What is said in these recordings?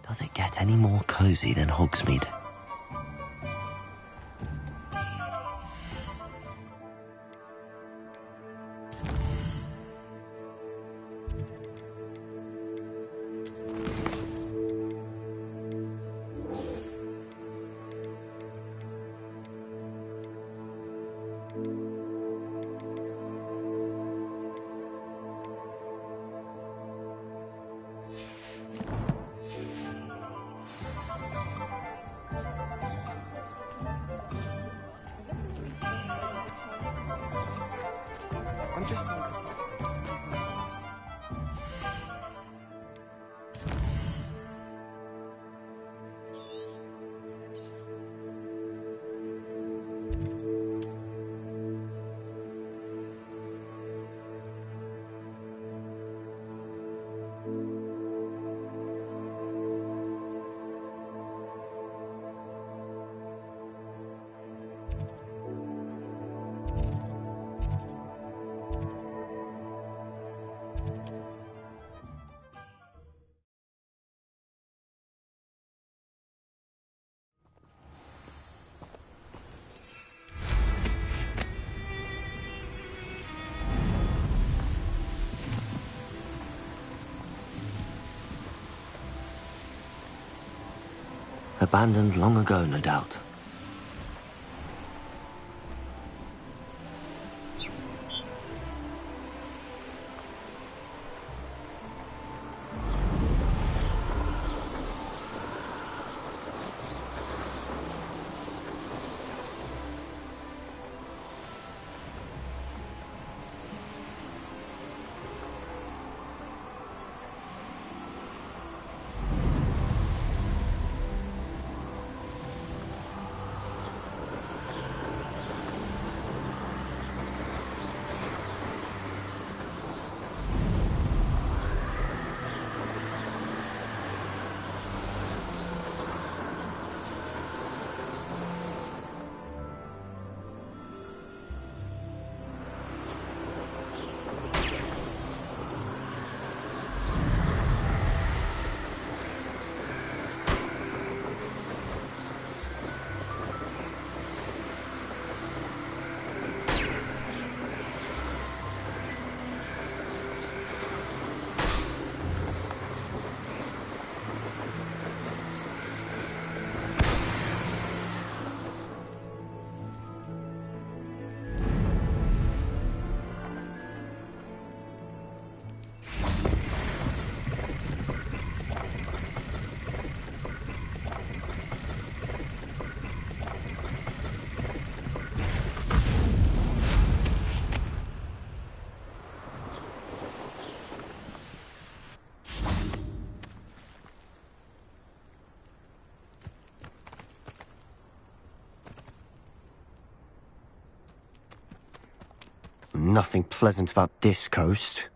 Does it get any more cozy than Hogsmeade? Abandoned long ago, no doubt. Nothing pleasant about this coast.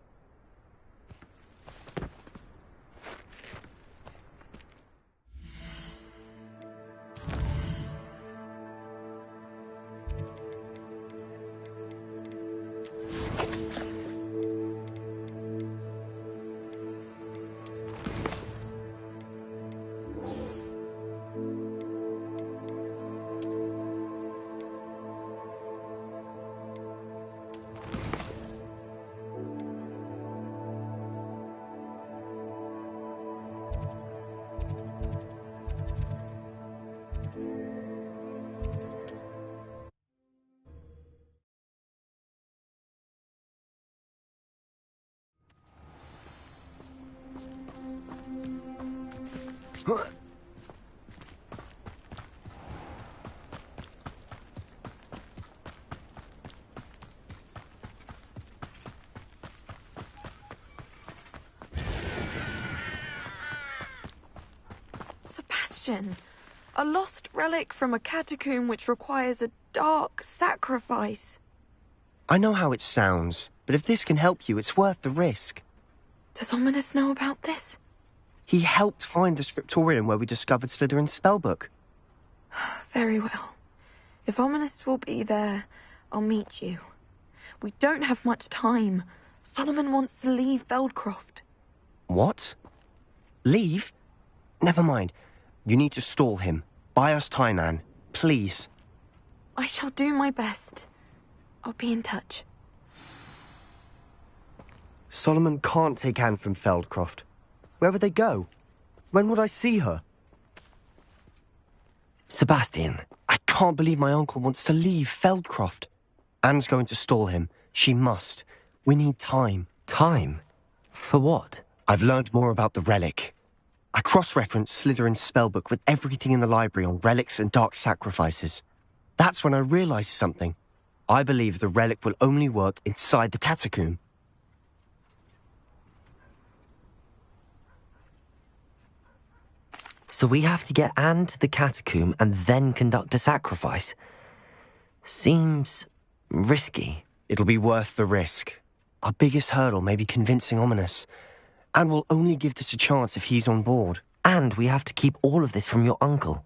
Sebastian, a lost relic from a catacomb which requires a dark sacrifice. I know how it sounds, but if this can help you, it's worth the risk. Does Ominous know about this? He helped find the scriptorium where we discovered Slytherin's spellbook. Very well. If Ominous will be there, I'll meet you. We don't have much time. Solomon wants to leave Feldcroft. What? Leave? Never mind. You need to stall him. Buy us time, Anne. Please. I shall do my best. I'll be in touch. Solomon can't take Anne from Feldcroft. Where would they go? When would I see her? Sebastian. I can't believe my uncle wants to leave Feldcroft. Anne's going to stall him. She must. We need time. Time? For what? I've learned more about the relic. I cross-referenced Slytherin's spellbook with everything in the library on relics and dark sacrifices. That's when I realized something. I believe the relic will only work inside the catacomb. So we have to get Anne to the catacomb and then conduct a sacrifice. Seems risky. It'll be worth the risk. Our biggest hurdle may be convincing Ominous. And we'll only give this a chance if he's on board. And we have to keep all of this from your uncle.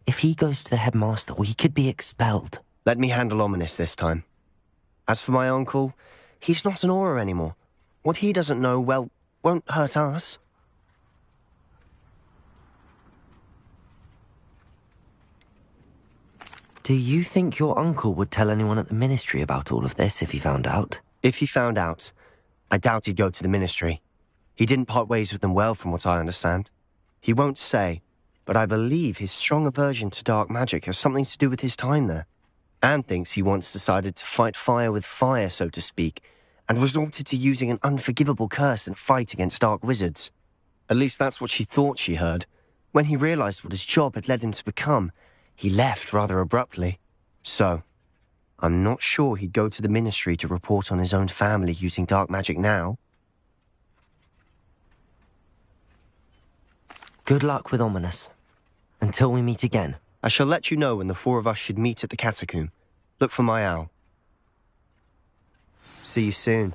If he goes to the headmaster, we could be expelled. Let me handle Ominous this time. As for my uncle, he's not an Auror anymore. What he doesn't know, well, won't hurt us. Do you think your uncle would tell anyone at the ministry about all of this if he found out? If he found out, I doubt he'd go to the ministry. He didn't part ways with them well, from what I understand. He won't say, but I believe his strong aversion to dark magic has something to do with his time there. Anne thinks he once decided to fight fire with fire, so to speak, and resorted to using an unforgivable curse in a fight against dark wizards. At least that's what she thought she heard. When he realized what his job had led him to become, he left rather abruptly. So, I'm not sure he'd go to the ministry to report on his own family using dark magic now. Good luck with Ominous. Until we meet again. I shall let you know when the four of us should meet at the catacomb. Look for my owl. See you soon.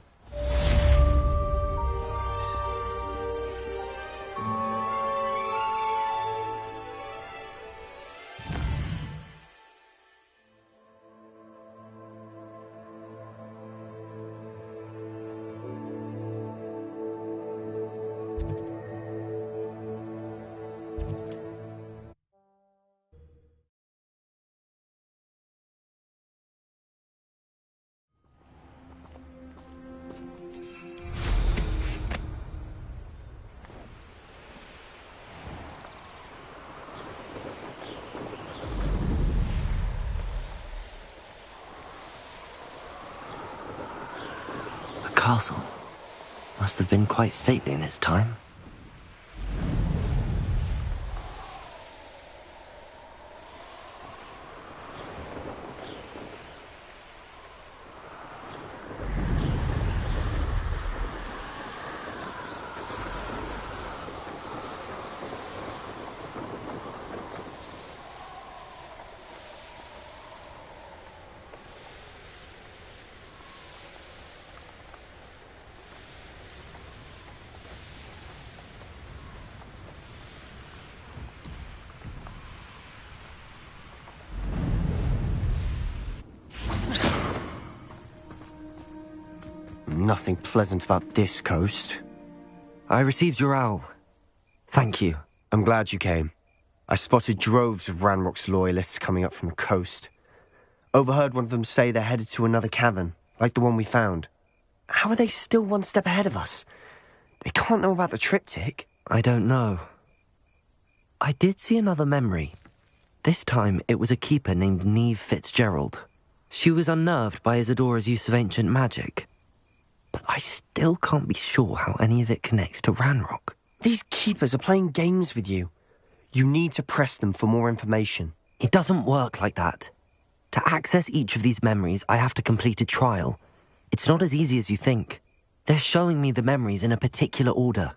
Castle must have been quite stately in its time. Nothing pleasant about this coast. I received your owl. Thank you. I'm glad you came. I spotted droves of Ranrock's loyalists coming up from the coast. Overheard one of them say they're headed to another cavern, like the one we found. How are they still one step ahead of us? They can't know about the triptych. I don't know. I did see another memory. This time it was a keeper named Neve Fitzgerald. She was unnerved by Isadora's use of ancient magic. But I still can't be sure how any of it connects to Ranrock. These keepers are playing games with you. You need to press them for more information. It doesn't work like that. To access each of these memories, I have to complete a trial. It's not as easy as you think. They're showing me the memories in a particular order.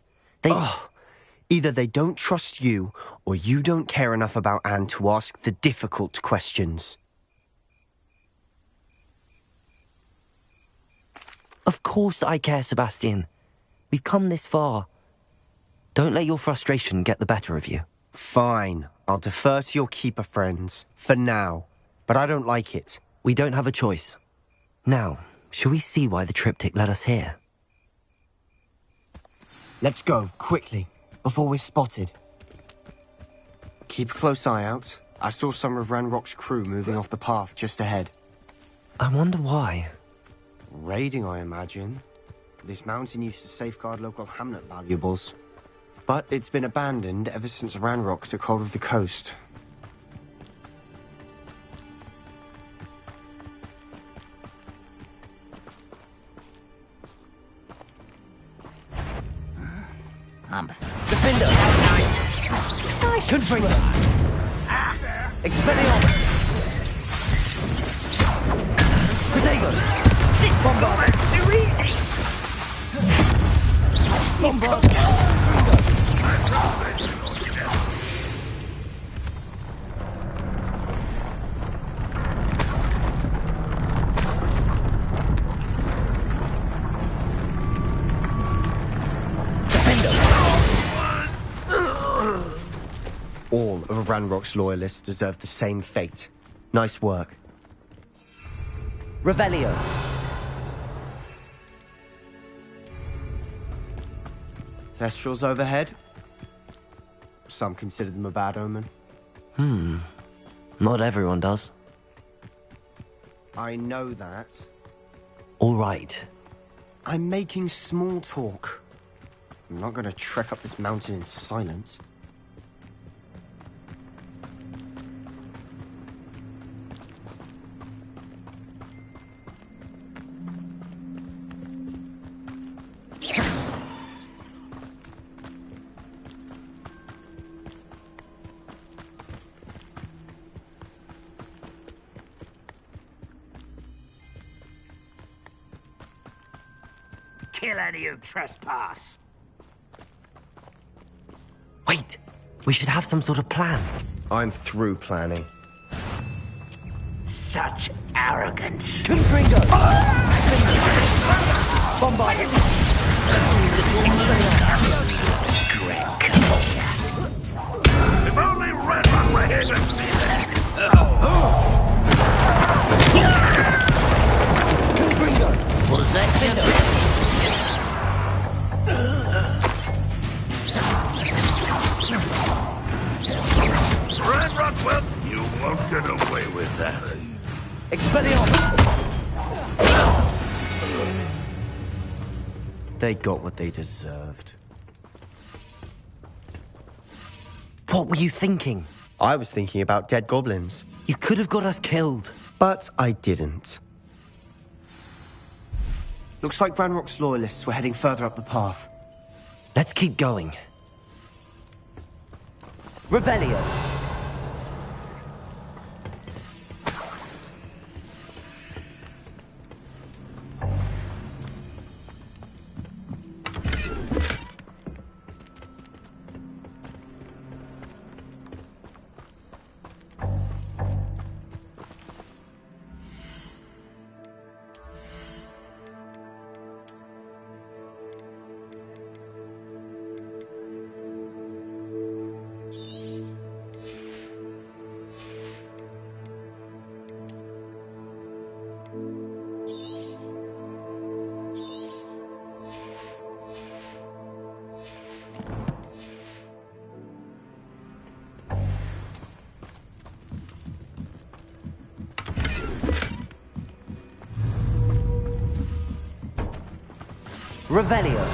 Either they don't trust you, or you don't care enough about Anne to ask the difficult questions. Of course I care, Sebastian. We've come this far. Don't let your frustration get the better of you. Fine. I'll defer to your keeper friends. For now. But I don't like it. We don't have a choice. Now, shall we see why the triptych led us here? Let's go, quickly, before we're spotted. Keep a close eye out. I saw some of Ranrock's crew moving off the path just ahead. I wonder why. Raiding, I imagine. This mountain used to safeguard local hamlet valuables. But it's been abandoned ever since Ranrock took hold of the coast. Defender! Confringo! Expelliarmus! Protego! Bombard! Too easy! Bombard! All of Ranrock's loyalists deserve the same fate. Nice work. Revelio. Thestrals overhead. Some consider them a bad omen. Not everyone does. I know that. All right. I'm making small talk. I'm not going to trek up this mountain in silence. Kill any who trespass. Wait! We should have some sort of plan. I'm through planning. Such arrogance. Confringo! Bombard! If only Red Rock were here to see that. Confringo! Was that Red Rock, well, you won't get away with that. Expelliarmus! They got what they deserved. What were you thinking? I was thinking about dead goblins, You could have got us killed. but I didn't. Looks like Ranrock's loyalists were heading further up the path. Let's keep going. Revelio. Revelio.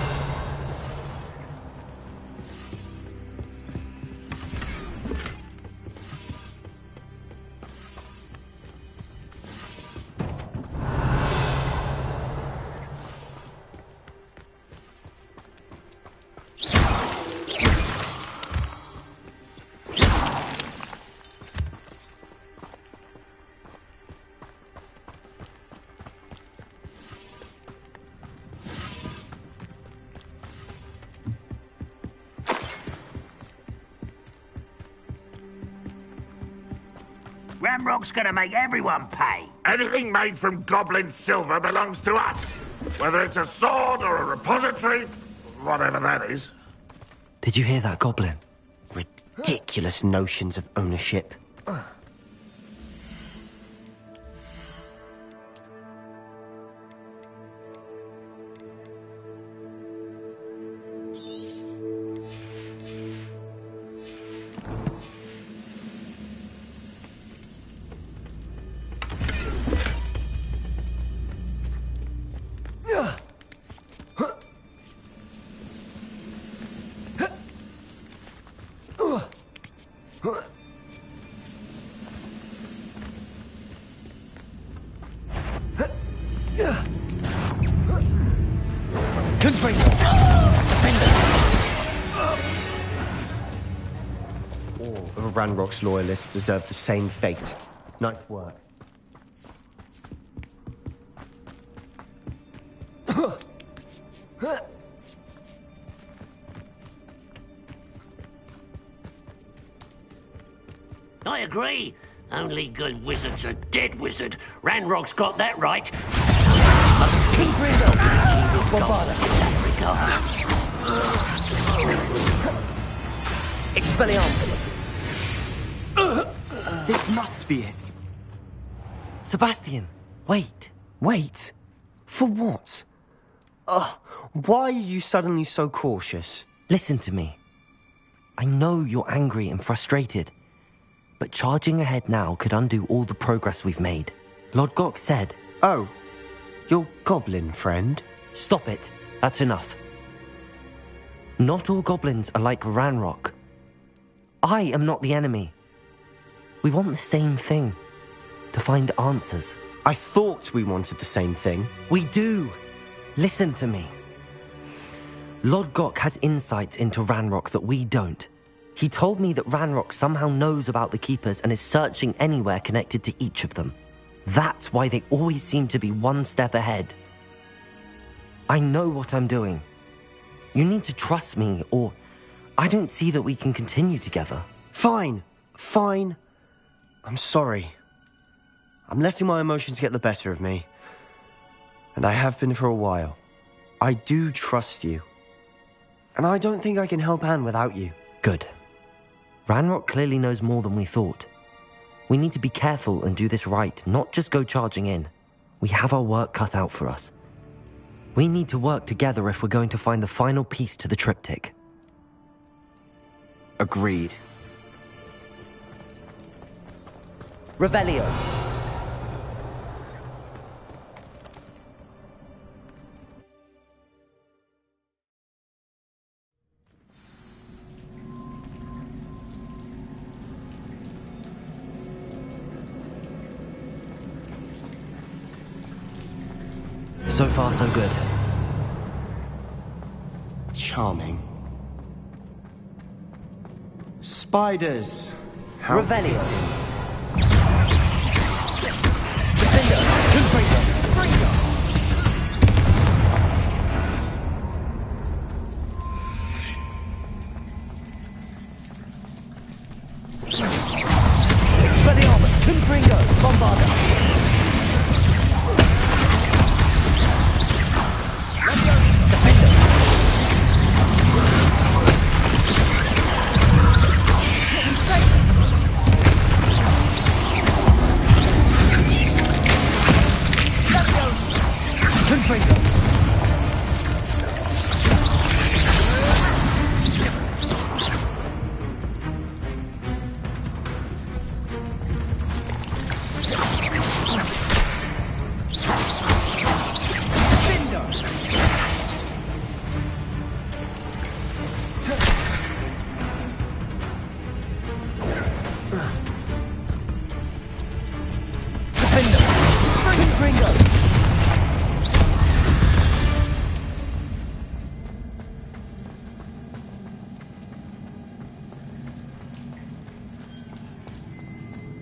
Ramrock's gonna make everyone pay. Anything made from goblin silver belongs to us. Whether it's a sword or a repository, whatever that is. Did you hear that, Goblin? Ridiculous notions of ownership. Confringo! All of Ranrock's loyalists deserve the same fate. Nice work. I agree. Only good wizard's a dead wizard. Ranrock's got that right. King Gringo! Expelliarmus! This must be it. Sebastian, wait. Wait. For what? Why are you suddenly so cautious? Listen to me. I know you're angry and frustrated, but charging ahead now could undo all the progress we've made. Lord Gok said... Oh, your goblin friend? Stop it. That's enough. Not all goblins are like Ranrock. I am not the enemy. We want the same thing. To find answers. I thought we wanted the same thing. We do. Listen to me. Lord Gok has insights into Ranrock that we don't. He told me that Ranrock somehow knows about the Keepers and is searching anywhere connected to each of them. That's why they always seem to be one step ahead. I know what I'm doing. You need to trust me, or I don't see that we can continue together. Fine. I'm sorry. I'm letting my emotions get the better of me. And I have been for a while. I do trust you. And I don't think I can help Anne without you. Good. Ranrock clearly knows more than we thought. We need to be careful and do this right, not just go charging in. We have our work cut out for us. We need to work together if we're going to find the final piece to the triptych. Agreed. Revelio. So far, so good. Charming. Spiders. How Revelio. fitting. Defender. Confringo. Expelliarmus. Confringo. Bombarda.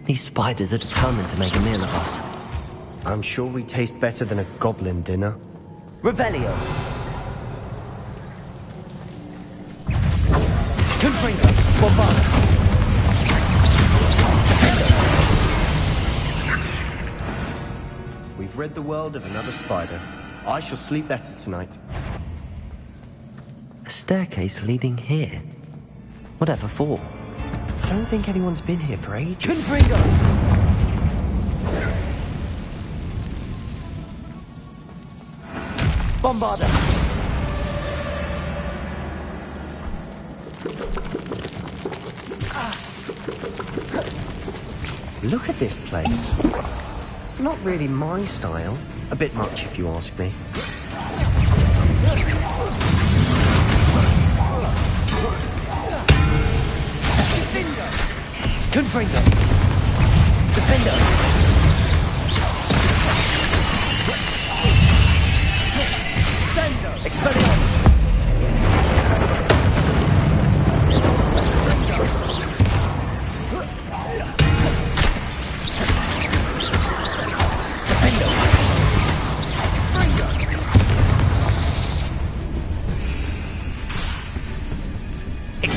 These spiders are determined to make a meal of us. I'm sure we taste better than a goblin dinner. Revelio. Confringo. Bombarda. We've rid the world of another spider. I shall sleep better tonight. A staircase leading here. Whatever for? I don't think anyone's been here for ages. Confringo! Bombarda! Look at this place. Not really my style. A bit much, if you ask me. Confringo! Defender! Sendo! Expelliarmus!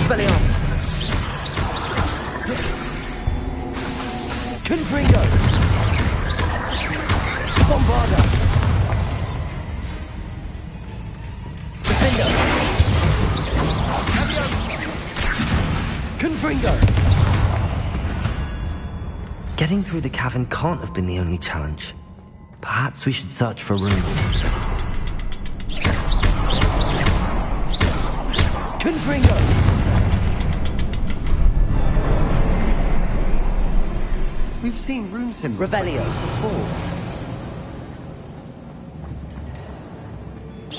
Expelliarmus! Confringo! Bombarda! Defender! Confringo! Getting through the cavern can't have been the only challenge. Perhaps we should search for rooms. Confringo! We've seen rune symbols Revelio. like these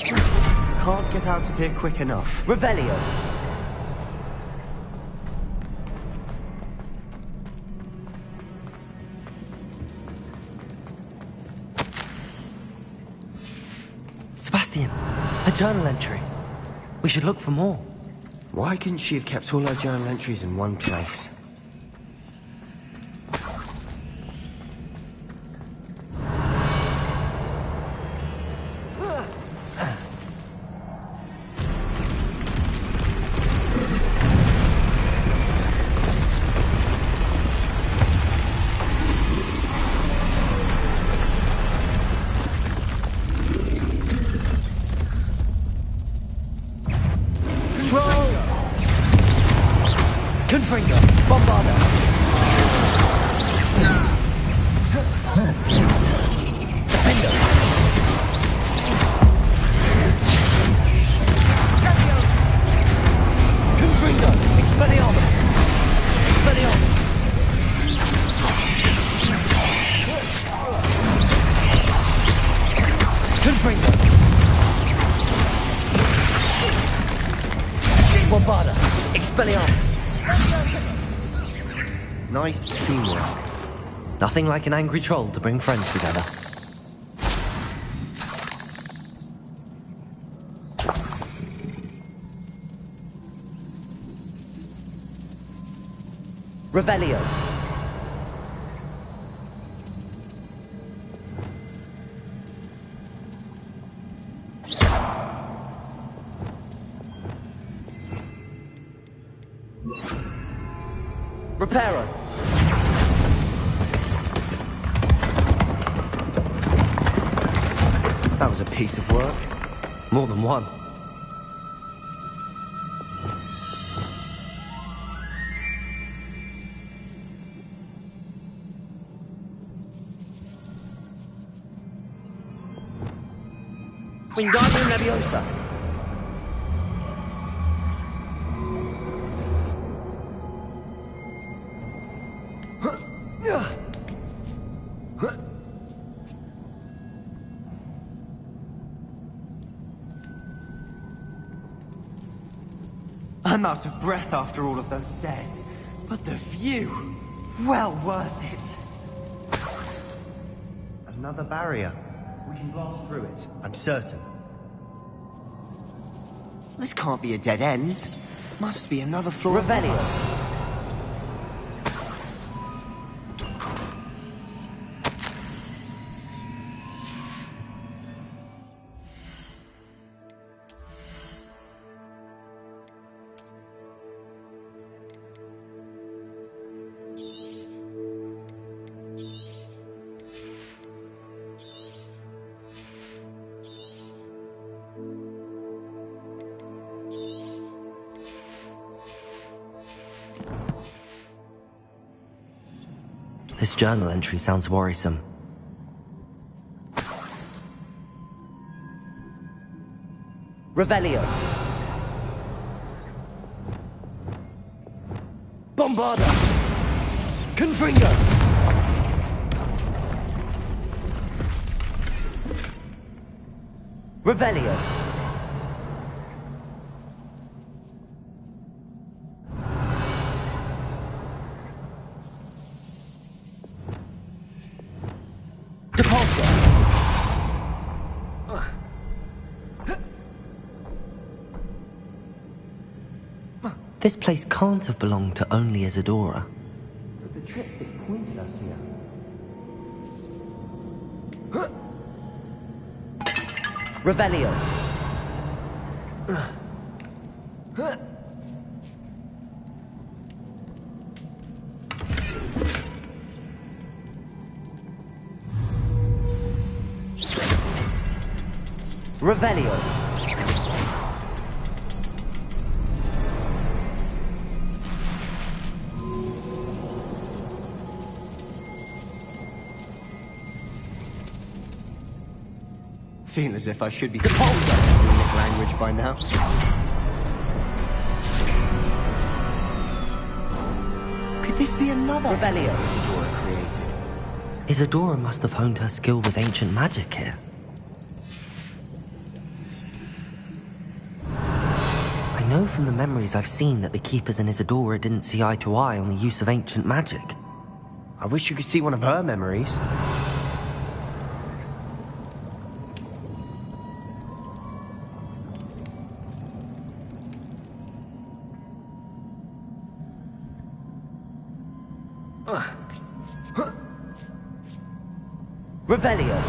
before. Can't get out of here quick enough. Revelio! Sebastian, a journal entry. We should look for more. Why couldn't she have kept all her journal entries in one place? Confringo! Bombarda! Defender! Confringo! Expelliarmus! Expelliarmus! Confringo! Bombarda! Expelliarmus! Nice teamwork. Nothing like an angry troll to bring friends together. Revelio. Reparo. That was a piece of work. More than one. Wingardium Leviosa. I'm out of breath after all of those stairs. But the view, well worth it. Another barrier. We can blast through it, I'm certain. This can't be a dead end. Must be another floor. Revelio. This journal entry sounds worrisome. Revelio. Bombarda. Confringo. Revelio. This place can't have belonged to only Isadora. But the triptych pointed us here. Revelio. Revelio. Feel as if I should be Runic language by now. Could this be another Revelio. Isadora created? Isadora must have honed her skill with ancient magic here. I know from the memories I've seen that the Keepers and Isadora didn't see eye to eye on the use of ancient magic. I wish you could see one of her memories. Revelio.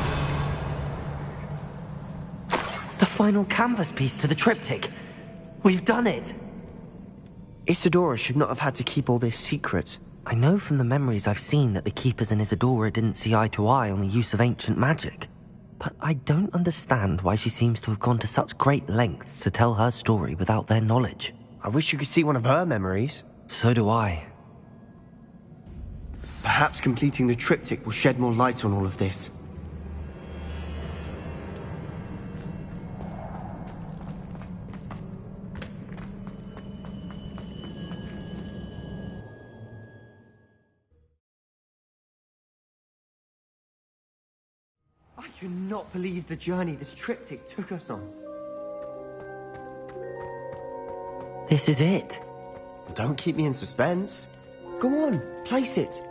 The final canvas piece to the triptych. We've done it. Isadora should not have had to keep all this secret. I know from the memories I've seen that the Keepers and Isadora didn't see eye to eye on the use of ancient magic. But I don't understand why she seems to have gone to such great lengths to tell her story without their knowledge. I wish you could see one of her memories. So do I. Perhaps completing the triptych will shed more light on all of this. I cannot believe the journey this triptych took us on. This is it. Don't keep me in suspense. Go on, place it.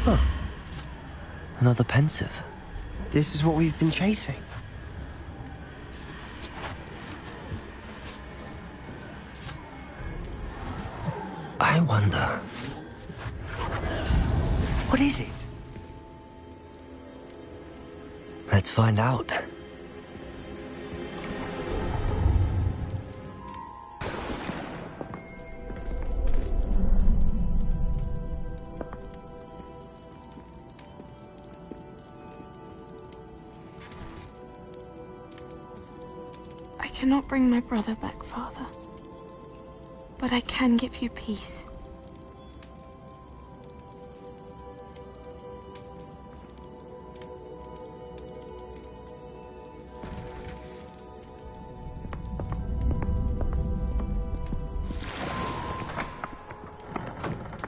Huh. Another pensive. This is what we've been chasing. I wonder... What is it? Let's find out. I cannot bring my brother back, Father. But I can give you peace.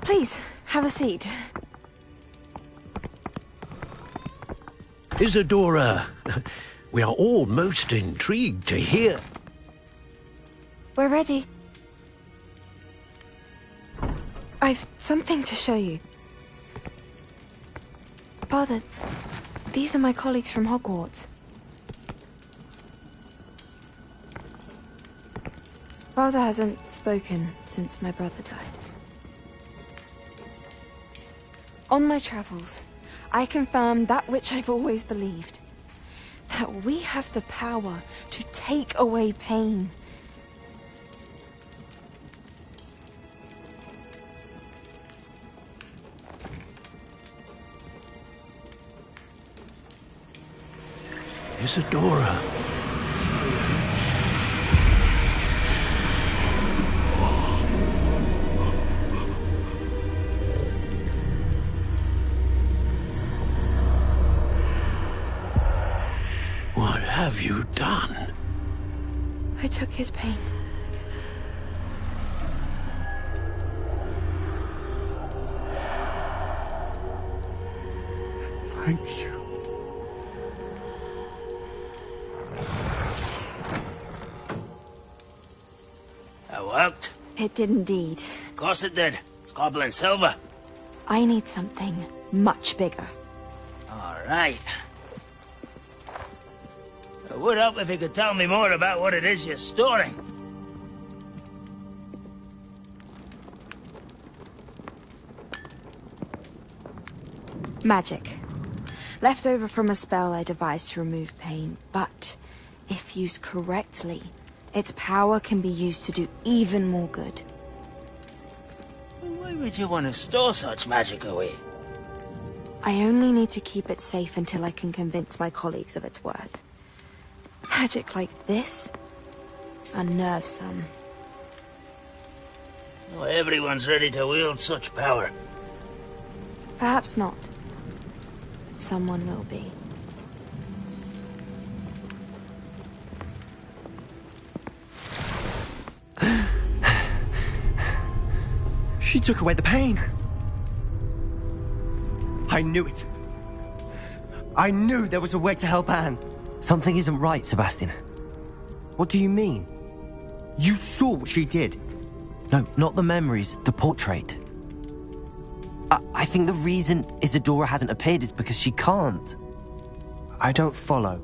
Please, have a seat. Isadora, we are all most intrigued to hear. We're ready. I've something to show you. Father, these are my colleagues from Hogwarts. Father hasn't spoken since my brother died. On my travels, I confirmed that which I've always believed. That we have the power to take away pain. Isadora. What have you done? I took his pain. Thank you. That worked. It did indeed. Of course it did. It's goblin silver. I need something much bigger. All right. It would help if you could tell me more about what it is you're storing. Magic. Left over from a spell I devised to remove pain, but if used correctly, Its power can be used to do even more good. Why would you want to store such magic away? I only need to keep it safe until I can convince my colleagues of its worth. Magic like this unnerves some. Not everyone's ready to wield such power. Perhaps not. But someone will be. She took away the pain. I knew it. I knew there was a way to help Anne. Something isn't right, Sebastian. What do you mean? You saw what she did. No, not the memories, the portrait. I think the reason Isadora hasn't appeared is because she can't. I don't follow.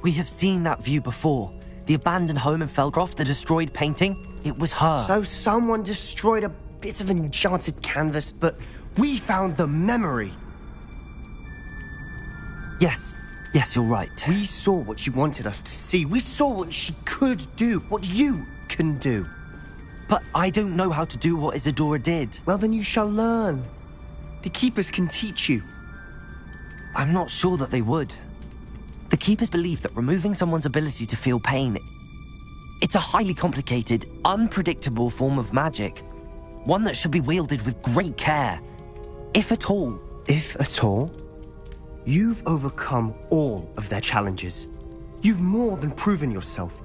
We have seen that view before. The abandoned home in Felcroft, the destroyed painting. It was her. So someone destroyed a bit of enchanted canvas, but we found the memory. Yes, you're right. We saw what she wanted us to see. We saw what she could do, what you can do. But I don't know how to do what Isadora did. Well, then you shall learn. The Keepers can teach you. I'm not sure that they would. The Keepers believe that removing someone's ability to feel pain, it's a highly complicated, unpredictable form of magic. One that should be wielded with great care. If at all. If at all? You've overcome all of their challenges. You've more than proven yourself.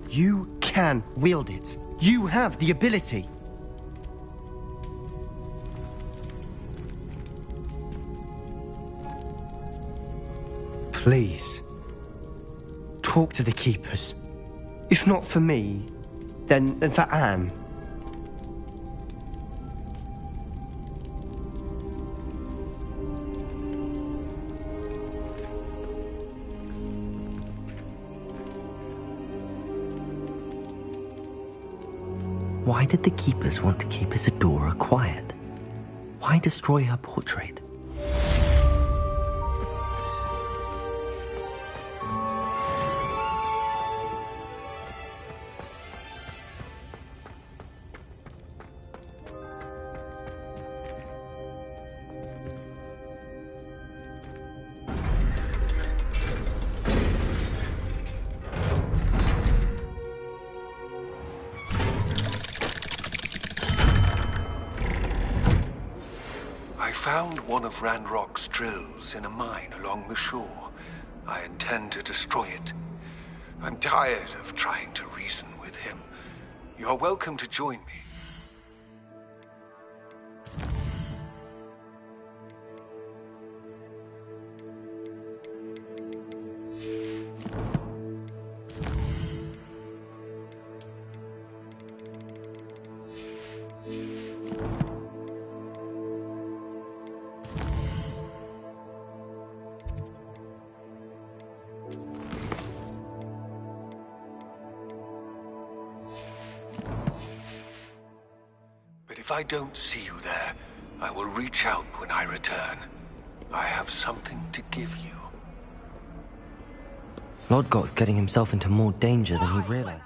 You can wield it. You have the ability. Please, talk to the Keepers. If not for me, then for Anne. Why did the Keepers want to keep Isadora quiet? Why destroy her portrait? I found one of Ranrock's drills in a mine along the shore. I intend to destroy it. I'm tired of trying to reason with him. You're welcome to join me. If I don't see you there, I will reach out when I return. I have something to give you. Lodgott's getting himself into more danger than he realized.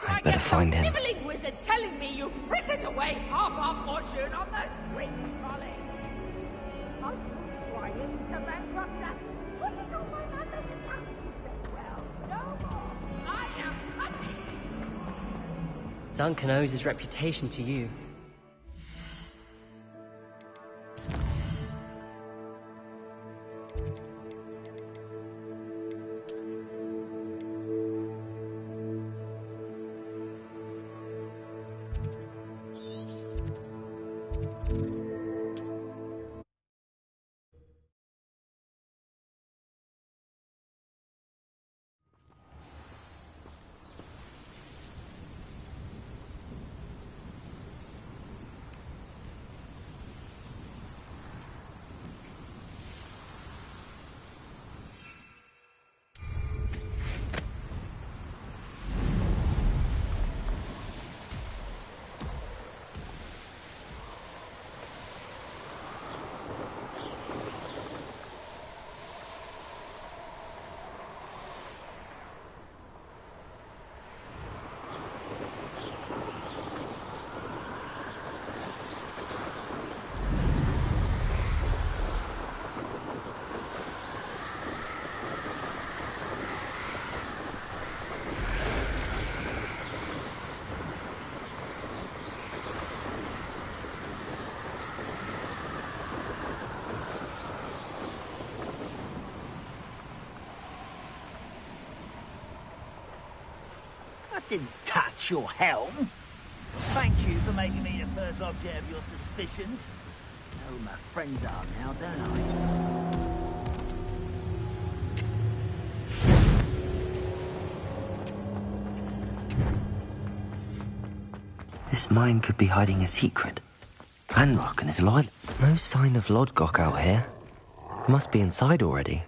I better find him. Sniveling wizard telling me you've frittered away half our fortune on the sweet folly. Are you trying to bankrupt us? Put it on my mother's account, you said. Well, no Duncan owes his reputation to you. Didn't touch your helm. Thank you for making me the first object of your suspicions. I know who my friends are now, don't I? This mine could be hiding a secret. Ranrock and his loyal... No sign of Lodgok out here. Must be inside already.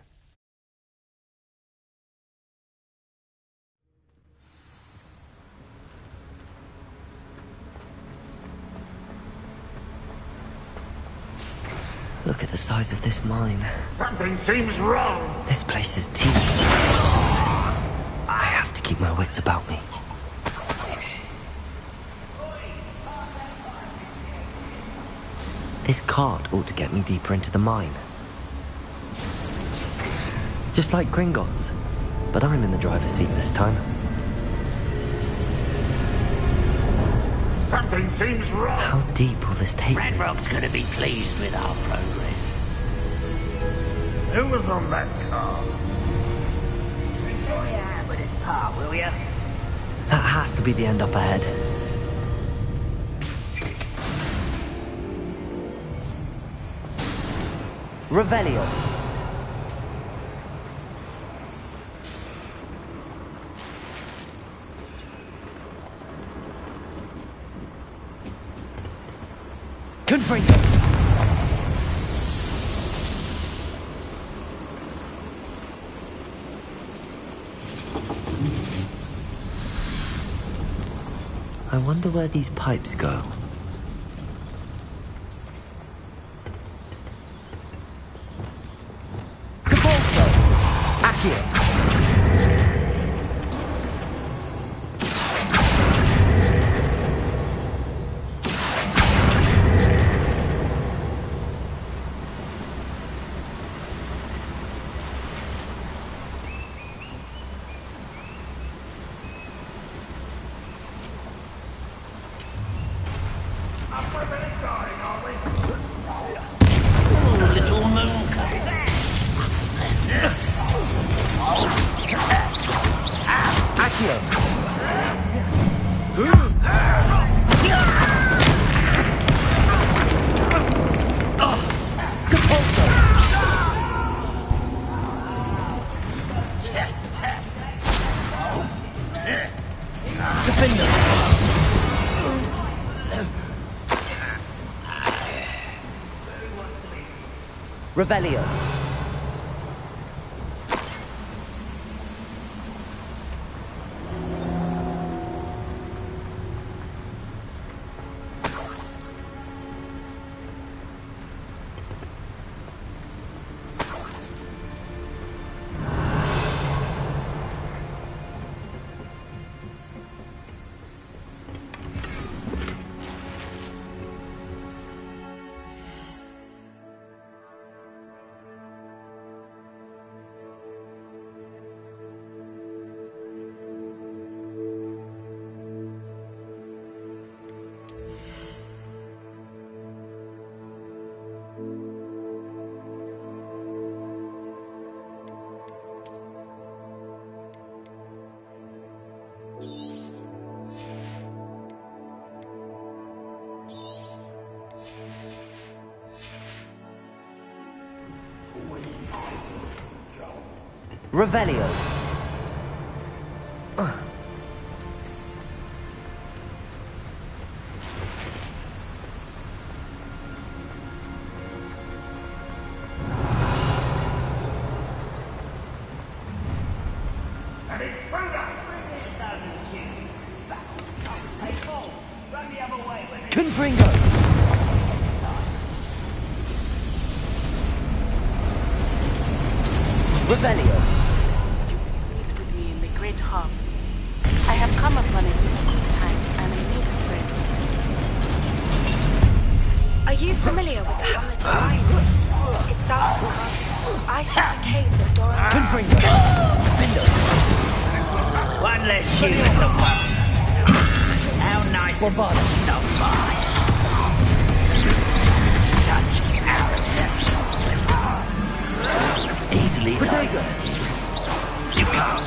Look at the size of this mine. Something seems wrong. This place is deep. I have to keep my wits about me. This cart ought to get me deeper into the mine. Just like Gringotts, but I'm in the driver's seat this time. Something seems wrong. How deep will this take me? Ranrock's gonna be pleased with our progress. Who was on that car? Enjoy your hand with this part, will ya? That has to be the end up ahead. Revelio. Confringo. I wonder where these pipes go. Capolso! Accio! Little mooncake. Accio! Capolso! Defender! Revelio. Revelio. An intruder! Confringo. Revelio. Please meet with me in the Great Hall. I have come upon a difficult time, and I need a friend. Are you familiar with the hamlet of Ryan? It's south of the castle. I found a cave that Doran... Confringo. One less human to worry. How nice of you to stop by. Such arrogance. Easily diverted. You can't.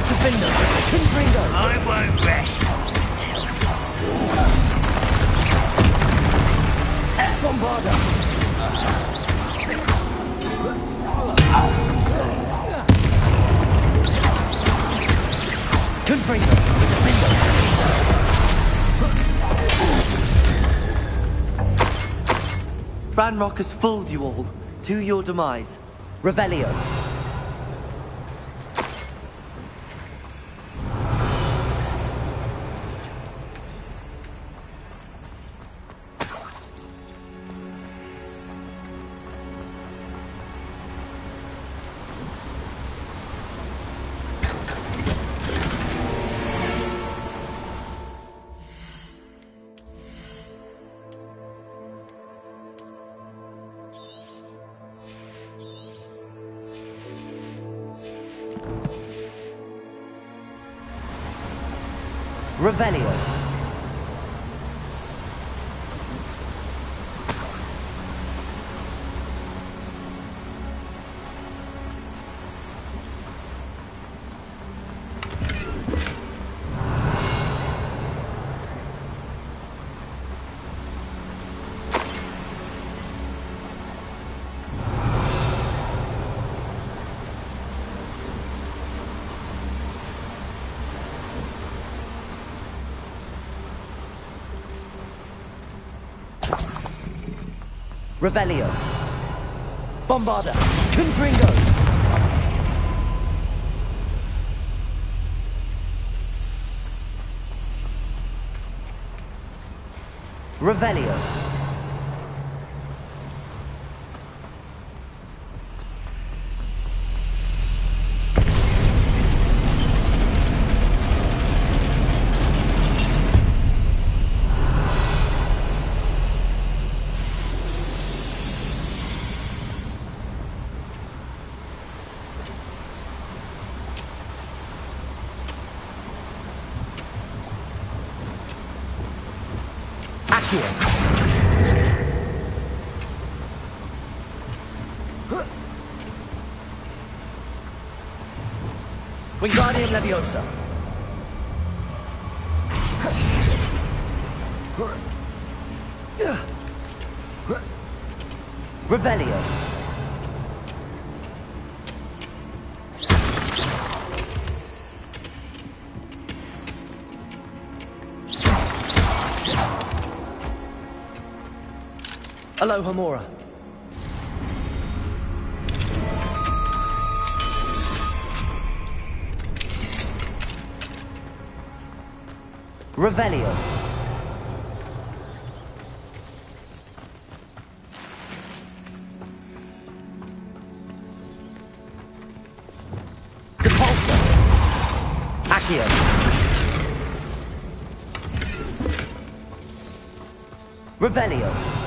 Defender. Confringo. I won't rest until... Bombarda. Confringo. Defender. Ranrock has fooled you all. To your demise. Revelio. Revelio. Revelio. Bombarda. Confringo. Revelio. Wingardium Leviosa. Revelio. Alohomora. Revelio. Depulso. Accio. Revelio.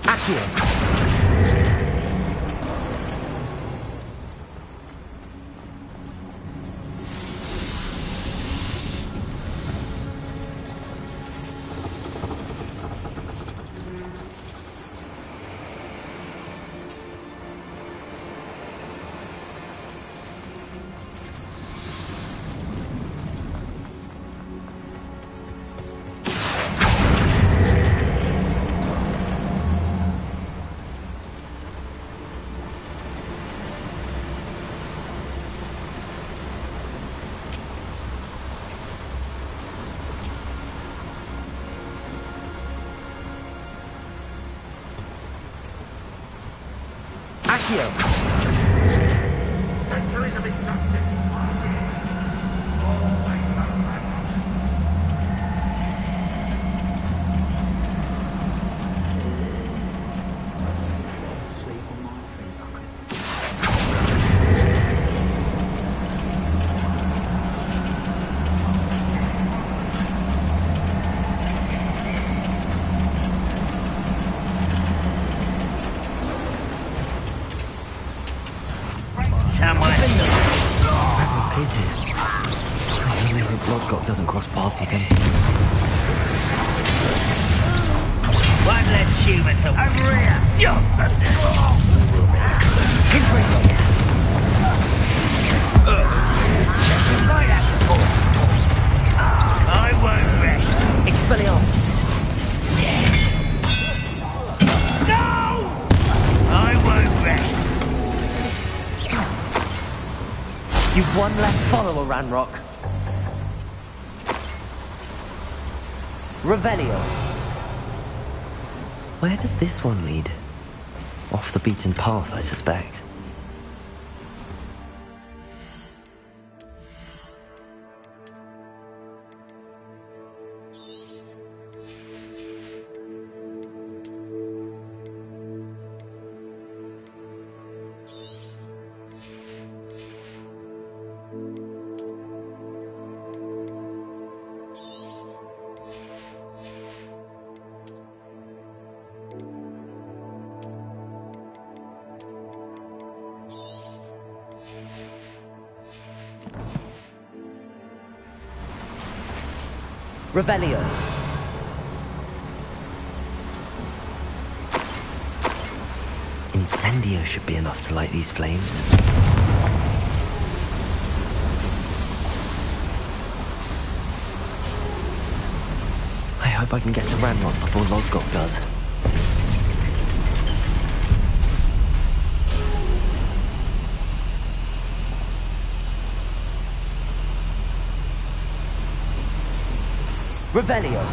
Accio! Centuries of injustice. Always Someone. Ranrock is here. I really hope Lodgok doesn't cross paths with him. One less human to over here. You're sending. I won't rest. Expelliarmus! Yes. No! I won't rest. You've one less follower, Ranrock. Revelio. Where does this one lead? Off the beaten path, I suspect. Revelio. Incendio should be enough to light these flames. I hope I can get to Ranrock before Lodgok does. Revelio.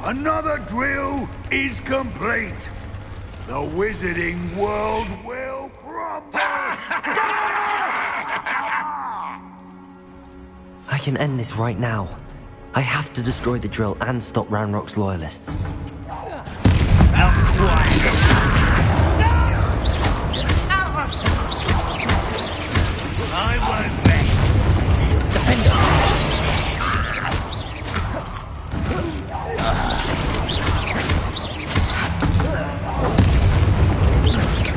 Another drill is complete. The wizarding world will crumble. I can end this right now. I have to destroy the drill and stop Ranrock's loyalists. Not quite. I won't rest. Defender!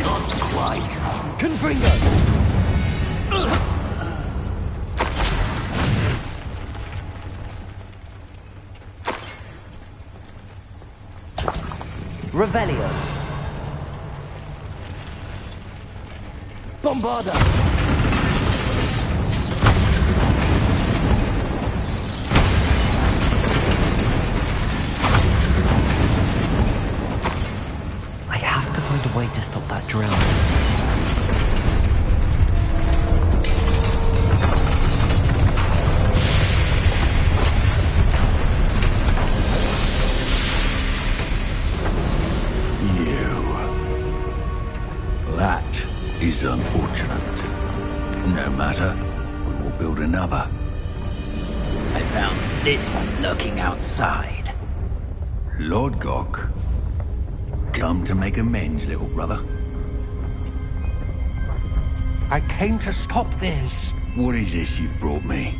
Not quite. Confringo! Revelio. Bombarda. I have to find a way to stop that drill. That is unfortunate. No matter, we will build another. I found this one lurking outside. Lodgok? come to make amends, little brother? I came to stop this. What is this you've brought me?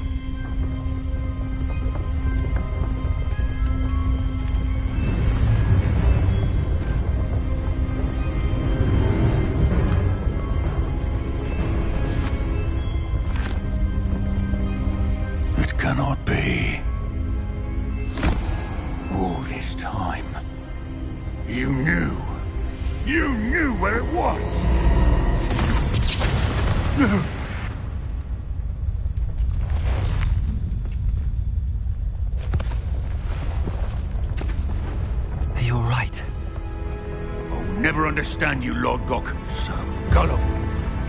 It cannot be. All this time, you knew. You knew where it was. Are you all right? I'll never understand you, Lord Gok. So gullible.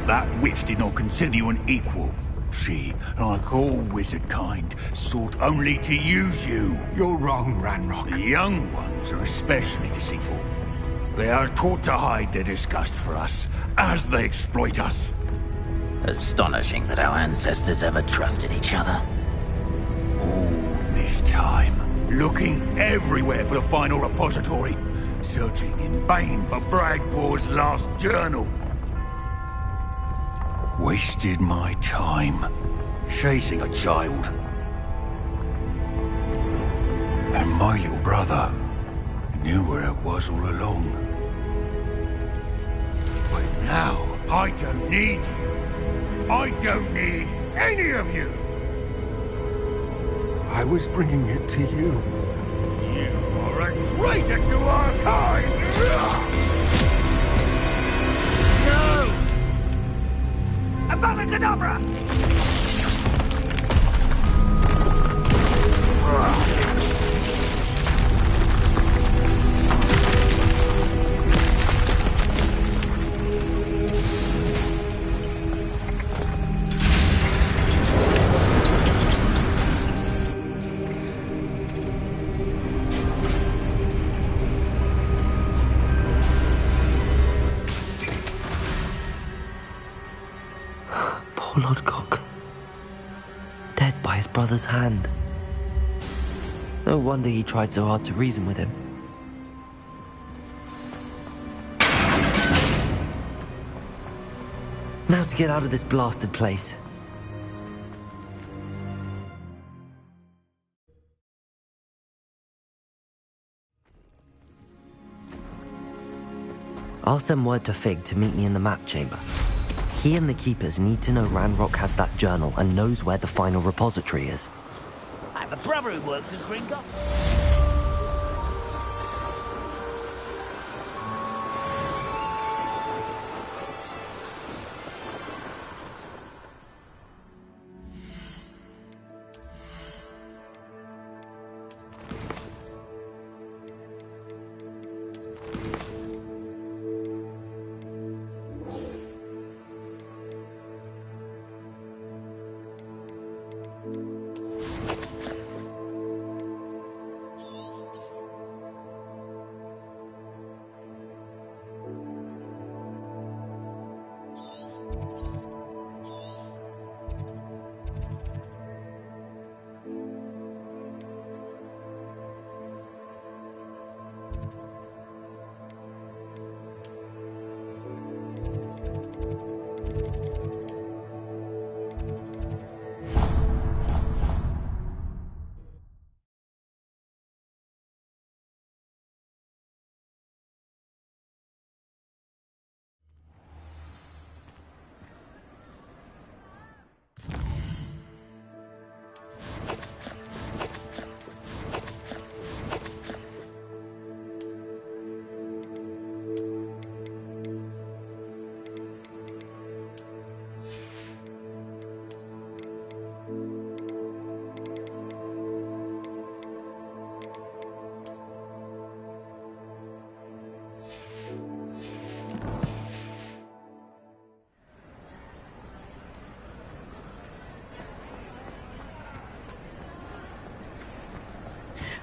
That witch did not consider you an equal. She, like all wizard kind, sought only to use you. You're wrong, Ranrock. The young ones are especially deceitful. They are taught to hide their disgust for us, as they exploit us. Astonishing that our ancestors ever trusted each other. All this time, looking everywhere for the final repository, searching in vain for Bragbor's last journal. Wasted my time, chasing a child. And my little brother knew where it was all along. But now, I don't need you. I don't need any of you. I was bringing it to you. You are a traitor to our kind! No! Avada Kedavra! Poor Lord Cock. Dead by his brother's hand. No wonder he tried so hard to reason with him. Now to get out of this blasted place. I'll send word to Fig to meet me in the map chamber. He and the Keepers need to know Ranrock has that journal and knows where the final repository is. I have a brother who works as Gringo.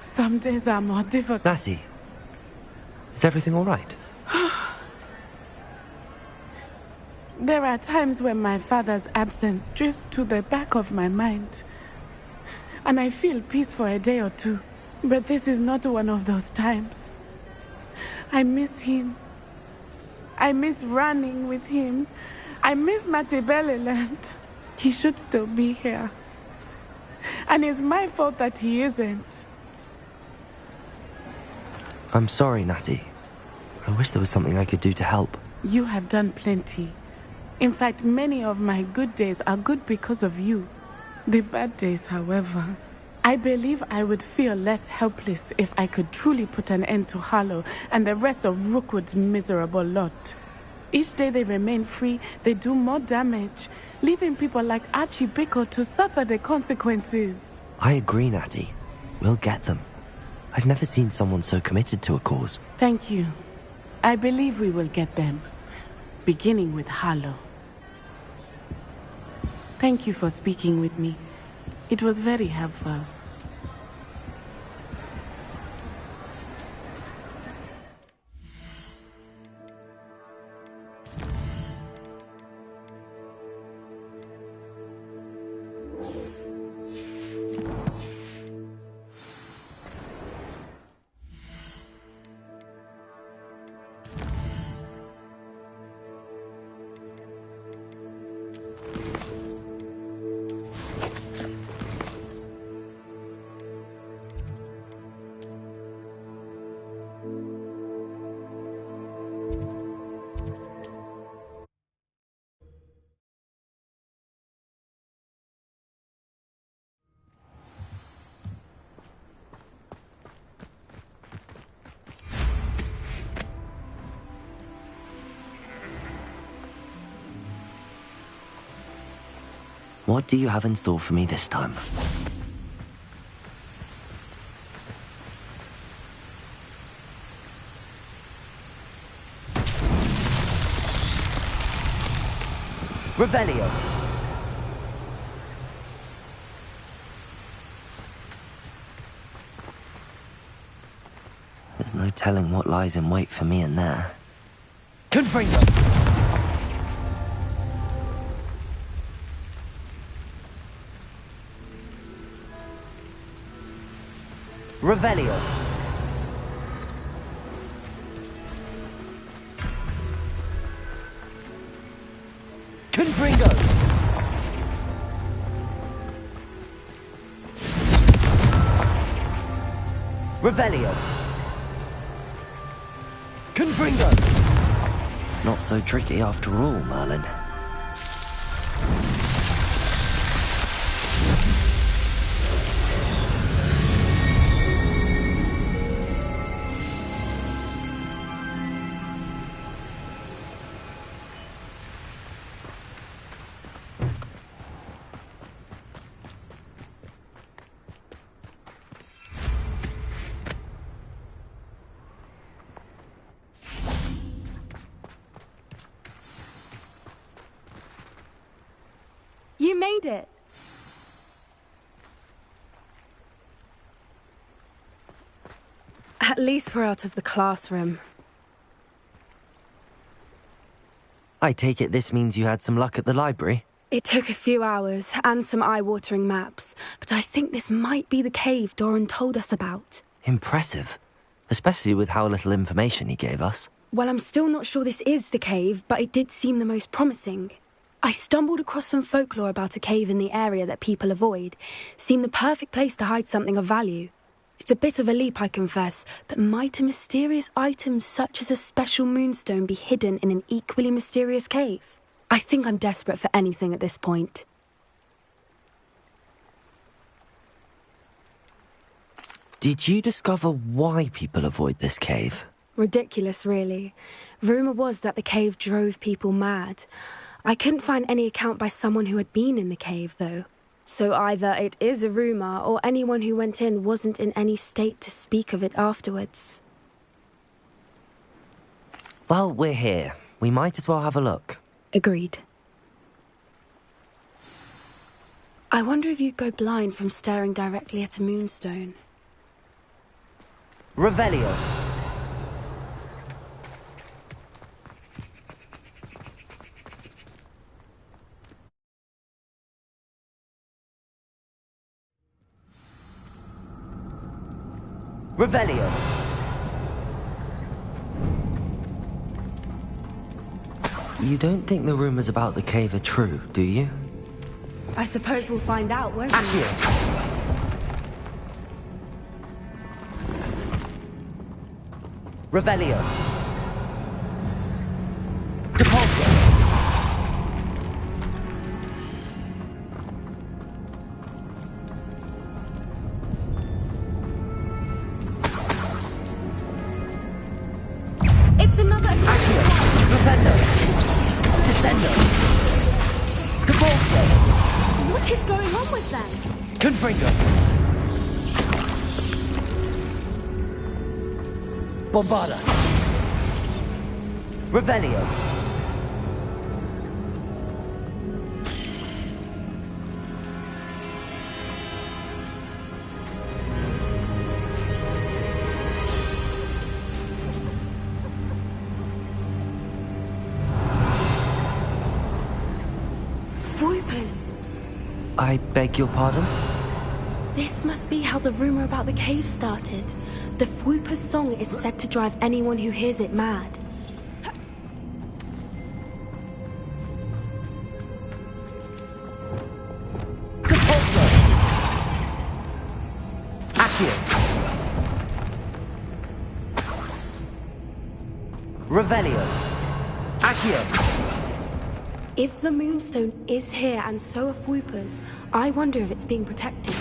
Some days are more difficult. Lassie, is everything all right? There are times when my father's absence drifts to the back of my mind. And I feel peace for a day or two. But this is not one of those times. I miss him. I miss running with him. I miss Matebeleland. He should still be here. And it's my fault that he isn't. I'm sorry, Natty. I wish there was something I could do to help. You have done plenty. In fact, many of my good days are good because of you. The bad days, however, I believe I would feel less helpless if I could truly put an end to Harlow and the rest of Rookwood's miserable lot. Each day they remain free, they do more damage, leaving people like Archie Bickle to suffer the consequences. I agree, Natty. We'll get them. I've never seen someone so committed to a cause. Thank you. I believe we will get them, beginning with Harlow. Thank you for speaking with me. It was very helpful. What do you have in store for me this time? Revelio! There's no telling what lies in wait for me in there. Confringo! Revelio! Confringo! Revelio! Confringo! Not so tricky after all, Merlin. You made it. At least we're out of the classroom. I take it this means you had some luck at the library? It took a few hours and some eye-watering maps, but I think this might be the cave Doran told us about. Impressive. Especially with how little information he gave us. Well, I'm still not sure this is the cave, but it did seem the most promising. I stumbled across some folklore about a cave in the area that people avoid. Seemed the perfect place to hide something of value. It's a bit of a leap, I confess, but might a mysterious item such as a special moonstone be hidden in an equally mysterious cave? I think I'm desperate for anything at this point. Did you discover why people avoid this cave? Ridiculous, really. Rumour was that the cave drove people mad. I couldn't find any account by someone who had been in the cave, though. So either it is a rumour, or anyone who went in wasn't in any state to speak of it afterwards. Well, we're here. We might as well have a look. Agreed. I wonder if you'd go blind from staring directly at a moonstone. Revelio. Revelio. You don't think the rumors about the cave are true, do you? I suppose we'll find out, won't we? Accio! Revelio! Depulso! It's another... Accio! Rependo! Descendo! Depulso! What is going on with them? Confringo! Bombarda! Revelio! Voipers! I beg your pardon? This must be how the rumor about the cave started. The Fwooper's song is said to drive anyone who hears it mad. Depulso! Accio! Revelio! Accio! If the Moonstone is here and so are Fwoopers, I wonder if it's being protected.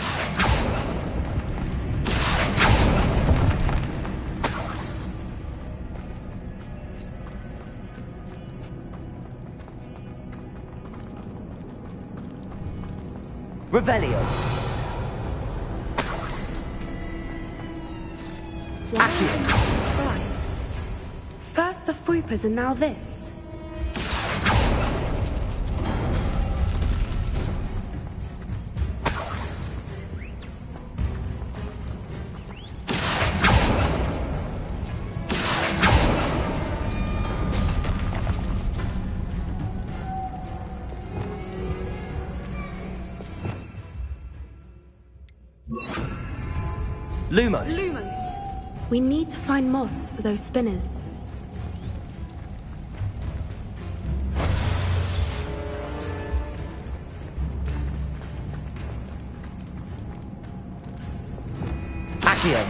Revelio! Accio! Surprised. First the Fwoopers and now this. Lumos! Lumos! We need to find moths for those spinners. Accio!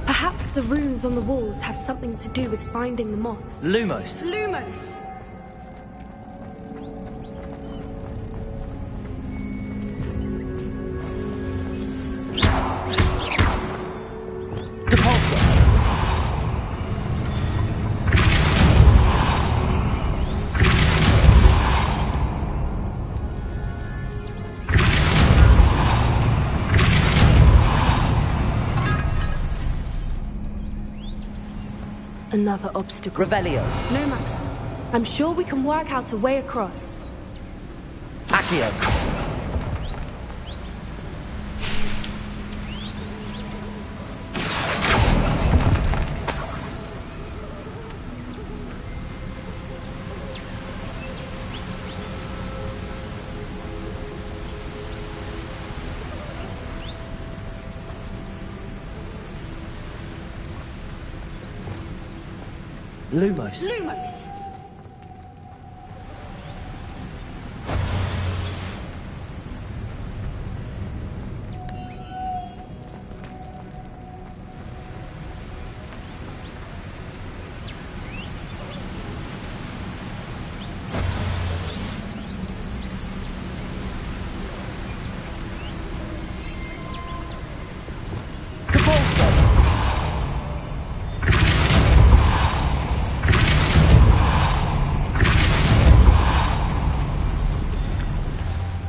Perhaps the runes on the walls have something to do with finding the moths. Lumos! Lumos! Depulso! Another obstacle. Revelio! No matter. I'm sure we can work out a way across. Accio! Lumos! Lumos!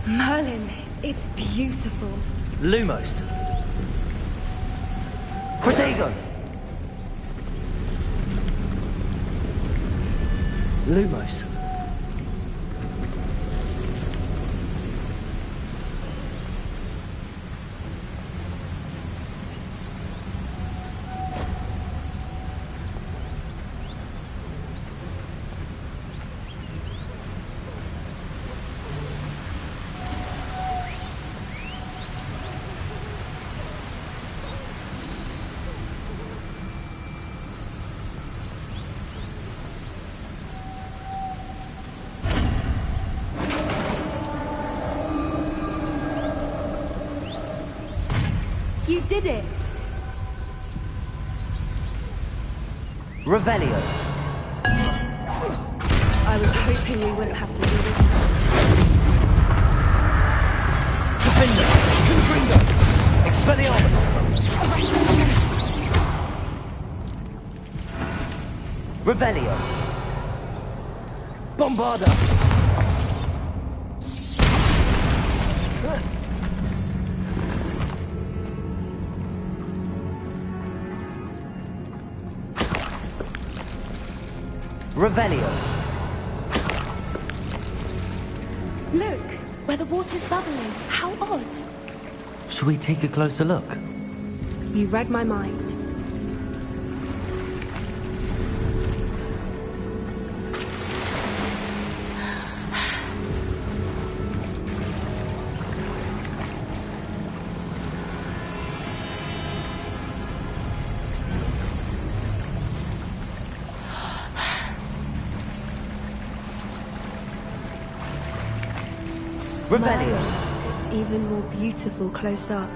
Merlin, it's beautiful. Lumos! Protego! Lumos. You did it! Revelio. I was hoping we wouldn't have to do this. Defender. Confringo. Expelliarmus. Revelio. Bombarda. Revelio. Look, where the water's bubbling. How odd. Should we take a closer look? You read my mind. Revelio. It's even more beautiful close up.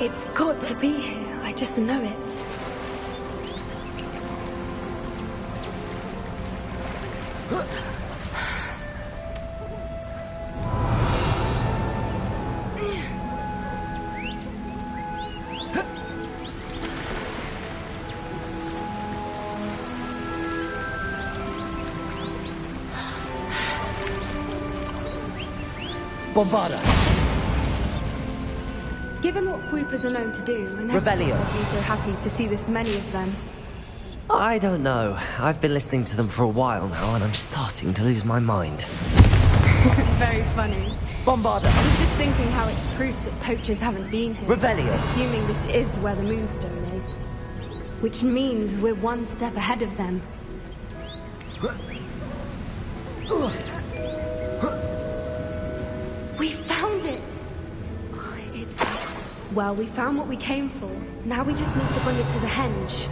It's got to be here. I just know it. Bombarda. Given what Whoopers are known to do, I never Revelio. thought I'd be so happy to see this many of them. I don't know. I've been listening to them for a while now, and I'm starting to lose my mind. Very funny. Bombarda. I was just thinking how it's proof that poachers haven't been here. Revelio. Assuming this is where the Moonstone is. Which means we're one step ahead of them. We found it! It's... Well, we found what we came for. Now we just need to bring it to the henge.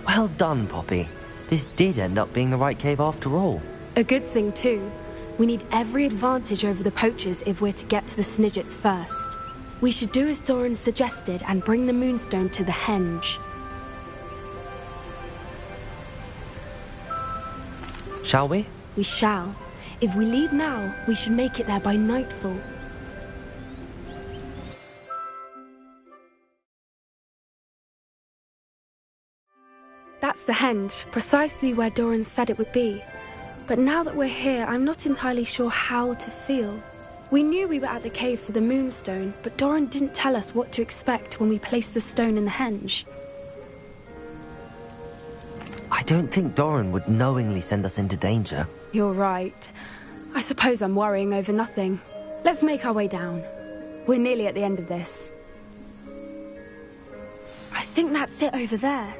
Well done, Poppy. This did end up being the right cave after all. A good thing, too. We need every advantage over the poachers if we're to get to the Snidgets first. We should do as Doran suggested and bring the Moonstone to the henge. Shall we? We shall. If we leave now, we should make it there by nightfall. That's the henge, precisely where Doran said it would be. But now that we're here, I'm not entirely sure how to feel. We knew we were at the cave for the Moonstone, but Doran didn't tell us what to expect when we placed the stone in the henge. I don't think Doran would knowingly send us into danger. You're right. I suppose I'm worrying over nothing. Let's make our way down. We're nearly at the end of this. I think that's it over there.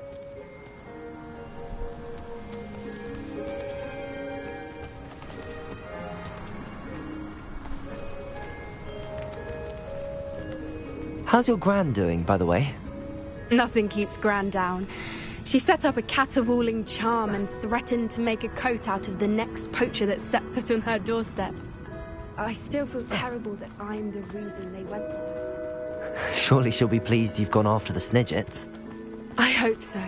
How's your Gran doing, by the way? Nothing keeps Gran down. She set up a caterwauling charm and threatened to make a coat out of the next poacher that set foot on her doorstep. I still feel terrible that I'm the reason they went there. Surely she'll be pleased you've gone after the Snidgets. I hope so.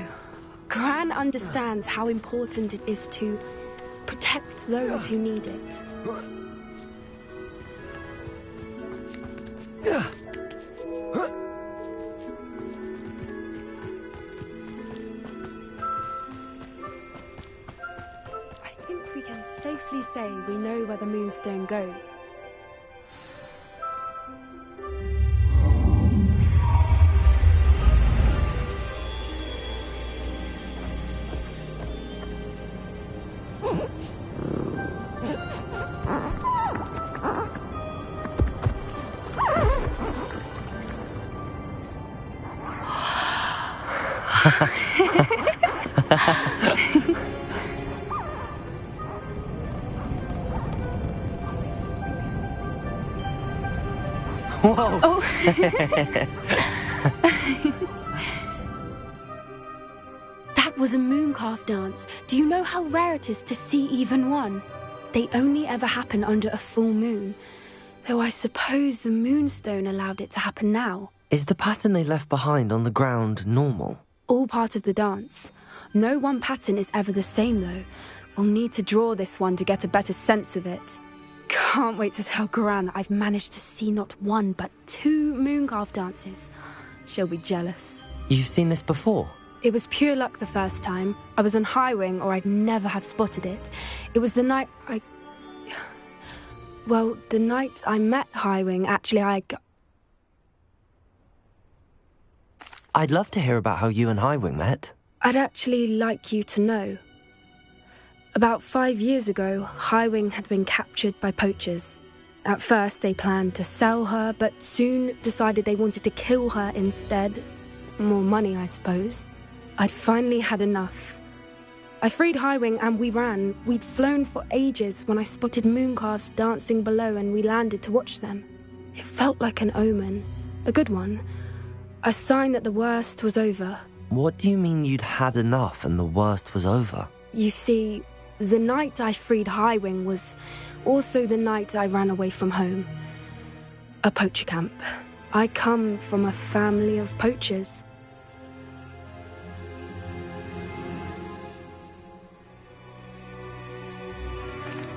Gran understands how important it is to protect those who need it. I think we can safely say we know where the Moonstone goes. Whoa! Oh. That was a mooncalf dance. Do you know how rare it is to see even one? They only ever happen under a full moon. Though I suppose the moonstone allowed it to happen now. Is the pattern they left behind on the ground normal? All part of the dance. No one pattern is ever the same, though. We'll need to draw this one to get a better sense of it. Can't wait to tell Gran that I've managed to see not one, but 2 mooncalf dances. She'll be jealous. You've seen this before? It was pure luck the first time. I was on Highwing, or I'd never have spotted it. It was the night Well, the night I met Highwing, actually, I'd love to hear about how you and Highwing met. I'd actually like you to know. About 5 years ago, Highwing had been captured by poachers. At first, they planned to sell her, but soon decided they wanted to kill her instead. More money, I suppose. I'd finally had enough. I freed Highwing and we ran. We'd flown for ages when I spotted mooncalves dancing below and we landed to watch them. It felt like an omen. A good one. A sign that the worst was over. What do you mean you'd had enough and the worst was over? You see, the night I freed Highwing was also the night I ran away from home. A poacher camp. I come from a family of poachers.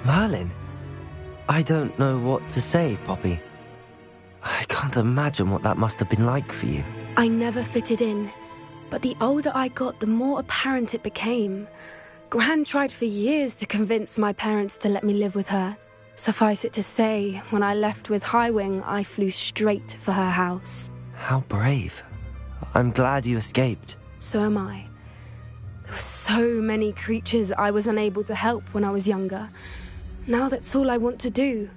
Merlin? I don't know what to say, Poppy. I can't imagine what that must have been like for you. I never fitted in, but the older I got, the more apparent it became. Gran tried for years to convince my parents to let me live with her. Suffice it to say, when I left with Highwing, I flew straight for her house. How brave. I'm glad you escaped. So am I. There were so many creatures I was unable to help when I was younger. Now that's all I want to do.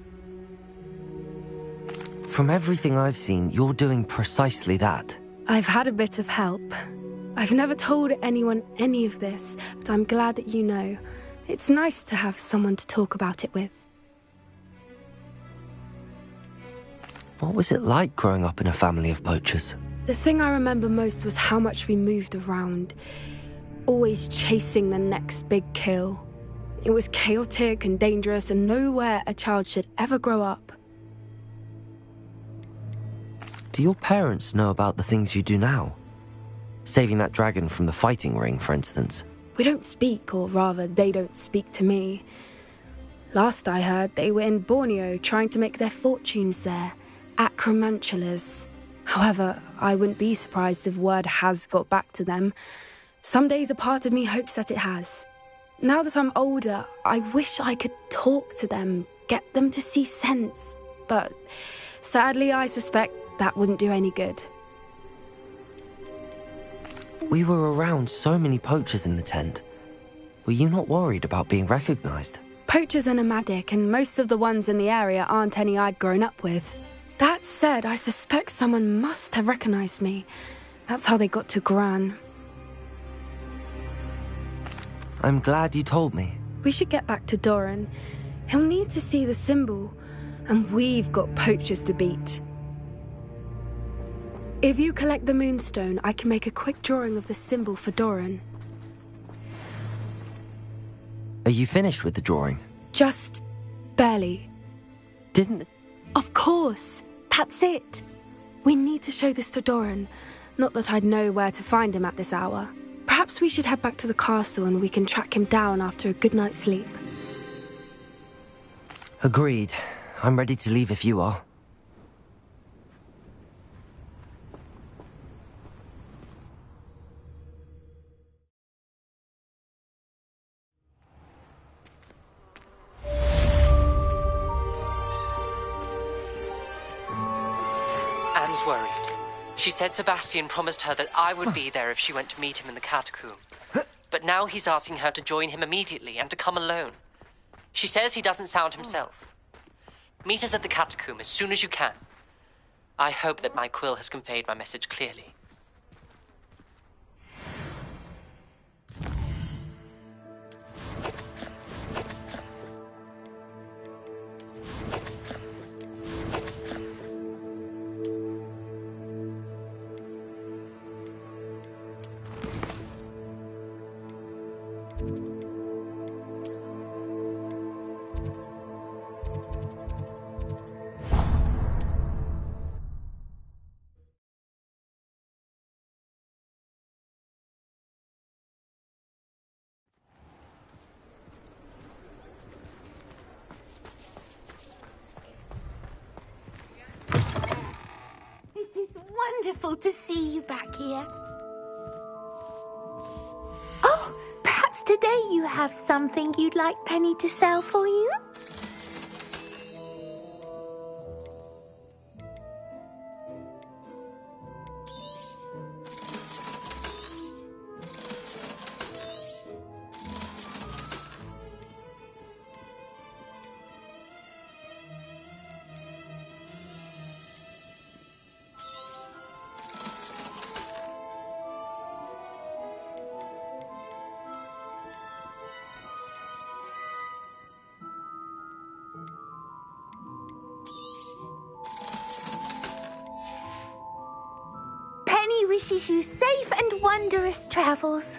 From everything I've seen, you're doing precisely that. I've had a bit of help. I've never told anyone any of this, but I'm glad that you know. It's nice to have someone to talk about it with. What was it like growing up in a family of poachers? The thing I remember most was how much we moved around, always chasing the next big kill. It was chaotic and dangerous, and nowhere a child should ever grow up. Do your parents know about the things you do now? Saving that dragon from the fighting ring, for instance. We don't speak, or rather, they don't speak to me. Last I heard, they were in Borneo trying to make their fortunes there, acromantulas. However, I wouldn't be surprised if word has got back to them. Some days a part of me hopes that it has. Now that I'm older, I wish I could talk to them, get them to see sense. But sadly, I suspect that wouldn't do any good. We were around so many poachers in the tent. Were you not worried about being recognized? Poachers are nomadic, and most of the ones in the area aren't any I'd grown up with. That said, I suspect someone must have recognized me. That's how they got to Gran. I'm glad you told me. We should get back to Doran. He'll need to see the symbol, and we've got poachers to beat. If you collect the moonstone, I can make a quick drawing of the symbol for Doran. Are you finished with the drawing? Just barely. Didn't... Of course! That's it! We need to show this to Doran. Not that I'd know where to find him at this hour. Perhaps we should head back to the castle and we can track him down after a good night's sleep. Agreed. I'm ready to leave if you are. Anne's worried. She said Sebastian promised her that I would be there if she went to meet him in the catacomb. But now he's asking her to join him immediately and to come alone. She says he doesn't sound himself. Meet us at the catacomb as soon as you can. I hope that my quill has conveyed my message clearly. wonderful to see you back here. Oh, perhaps today you have something you'd like Penny to sell for you? Penny wishes you safe and wondrous travels.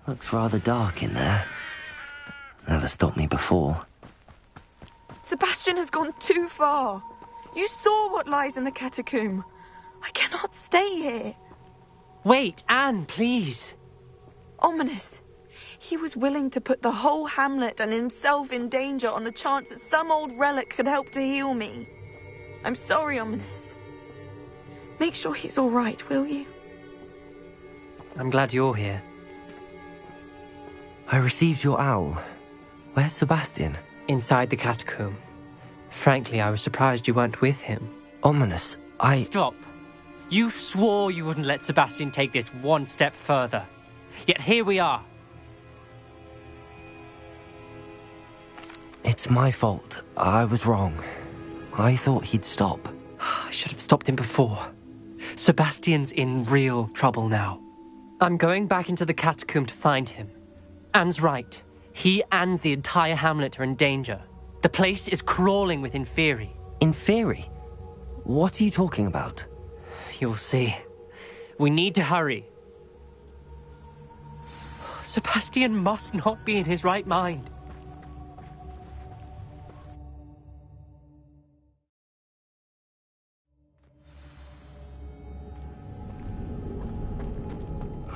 Looks rather dark in there. Never stopped me before. Sebastian has gone too far. You saw what lies in the catacomb. I cannot stay here. Wait, Anne, please. Ominous. He was willing to put the whole hamlet and himself in danger on the chance that some old relic could help to heal me. I'm sorry, Ominous. Make sure he's all right, will you? I'm glad you're here. I received your owl. Where's Sebastian? Inside the catacomb. Frankly, I was surprised you weren't with him. Ominous, Stop. You swore you wouldn't let Sebastian take this one step further. Yet here we are. It's my fault. I was wrong. I thought he'd stop. I should have stopped him before. Sebastian's in real trouble now. I'm going back into the catacomb to find him. Anne's right. He and the entire hamlet are in danger. The place is crawling with Inferi. Inferi? What are you talking about? You'll see. We need to hurry. Sebastian must not be in his right mind.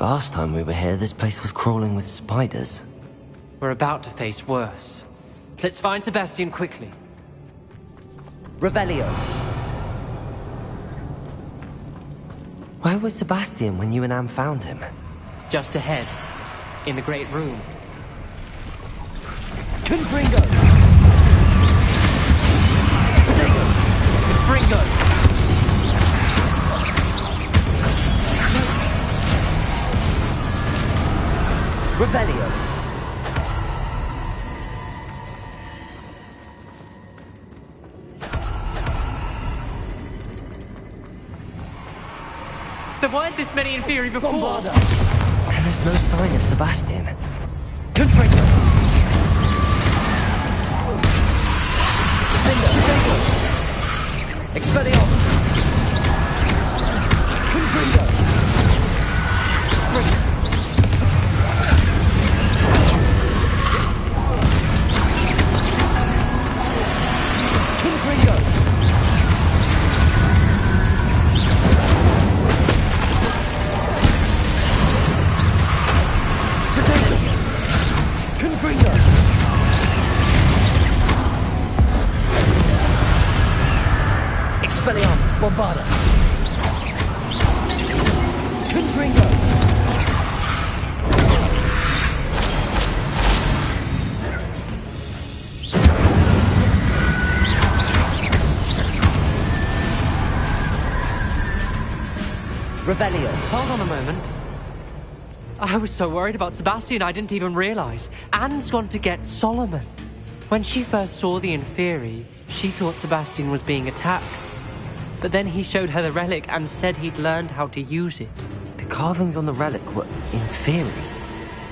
Last time we were here, this place was crawling with spiders. We're about to face worse. Let's find Sebastian quickly. Revelio. Where was Sebastian when you and Anne found him? Just ahead, in the Great Room. Confringo! Confringo! Revelio. There weren't this many in theory before. Bombarda. And there's no sign of Sebastian. Confringo. Expelliarmus. Confringo. Expelliarmus, Bombarda. Confringo. Revelio. Hold on a moment. I was so worried about Sebastian I didn't even realize. Anne's gone to get Solomon. When she first saw the Inferi, she thought Sebastian was being attacked. But then he showed her the relic and said he'd learned how to use it. The carvings on the relic were Inferi,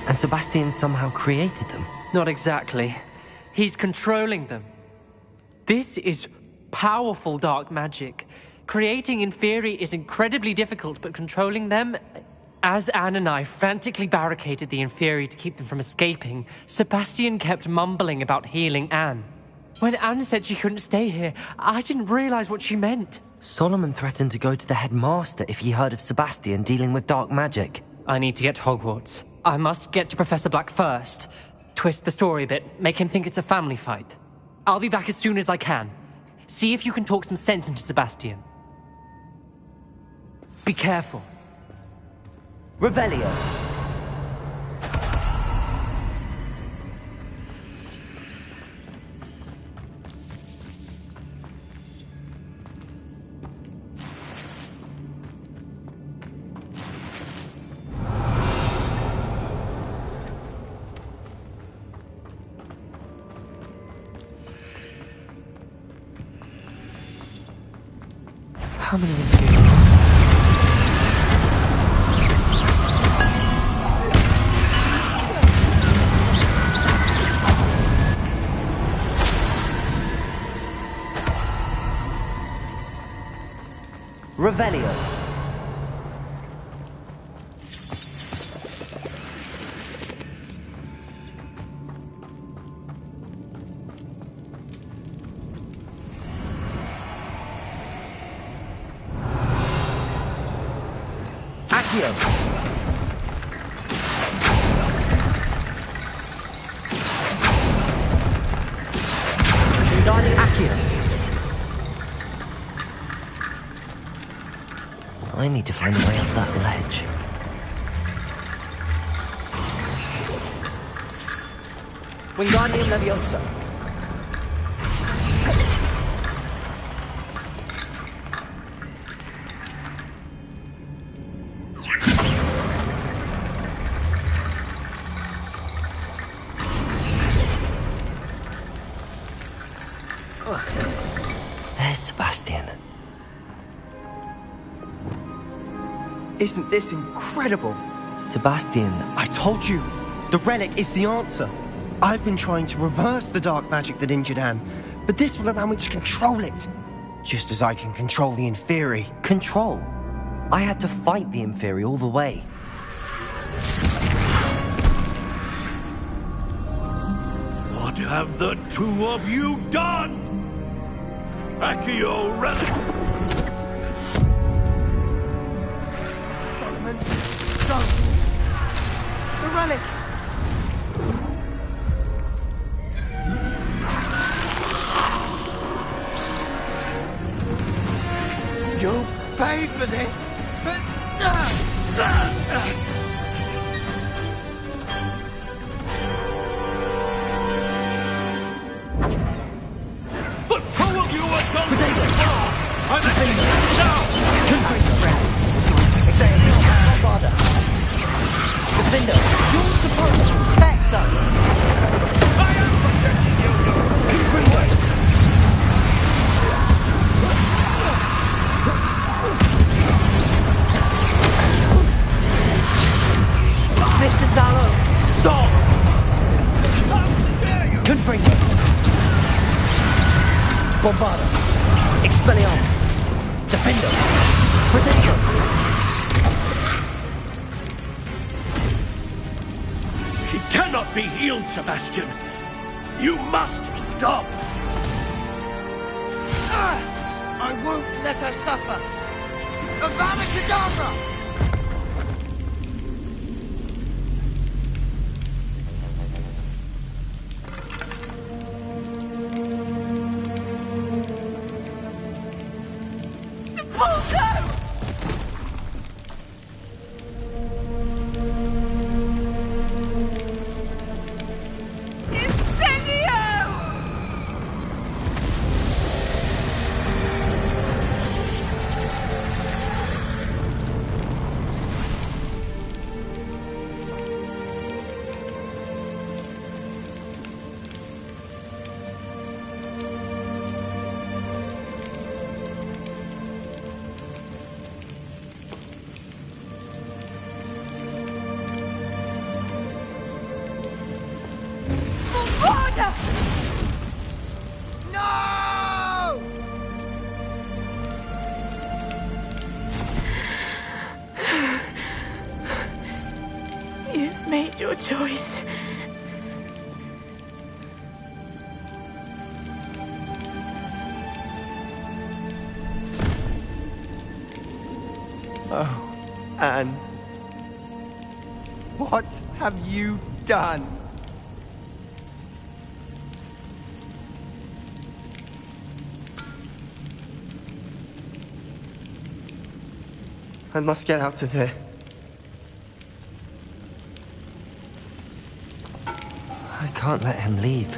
and Sebastian somehow created them. Not exactly. He's controlling them. This is powerful dark magic. Creating Inferi is incredibly difficult, but controlling them... As Anne and I frantically barricaded the Inferi to keep them from escaping, Sebastian kept mumbling about healing Anne. When Anne said she couldn't stay here, I didn't realize what she meant. Solomon threatened to go to the headmaster if he heard of Sebastian dealing with dark magic. I need to get to Hogwarts. I must get to Professor Black first. Twist the story a bit, make him think it's a family fight. I'll be back as soon as I can. See if you can talk some sense into Sebastian. Be careful. Revelio. How many of you? Revelio. Accio. Wingardium Accio. I need to find a way up that ledge. Wingardium Leviosa. There's Sebastian. Isn't this incredible? Sebastian. I told you, the relic is the answer. I've been trying to reverse the dark magic that injured Anne, but this will allow me to control it. Just as I can control the Inferi. Control? I had to fight the Inferi all the way. What have the two of you done? Accio relic! Don't! The relic! You'll pay for this! The two of you are done! I'm Defender, you're supposed to protect us! I am protecting you, you freeway! Mr. Zalo, stop! Confringo! Bombardo! Expelliarmus! Defendo! Protego! She cannot be healed, Sebastian! You must stop! I won't let her suffer! Avada Kedavra! No! You've made your choice. Oh, Anne. What have you done? I must get out of here. I can't let him leave.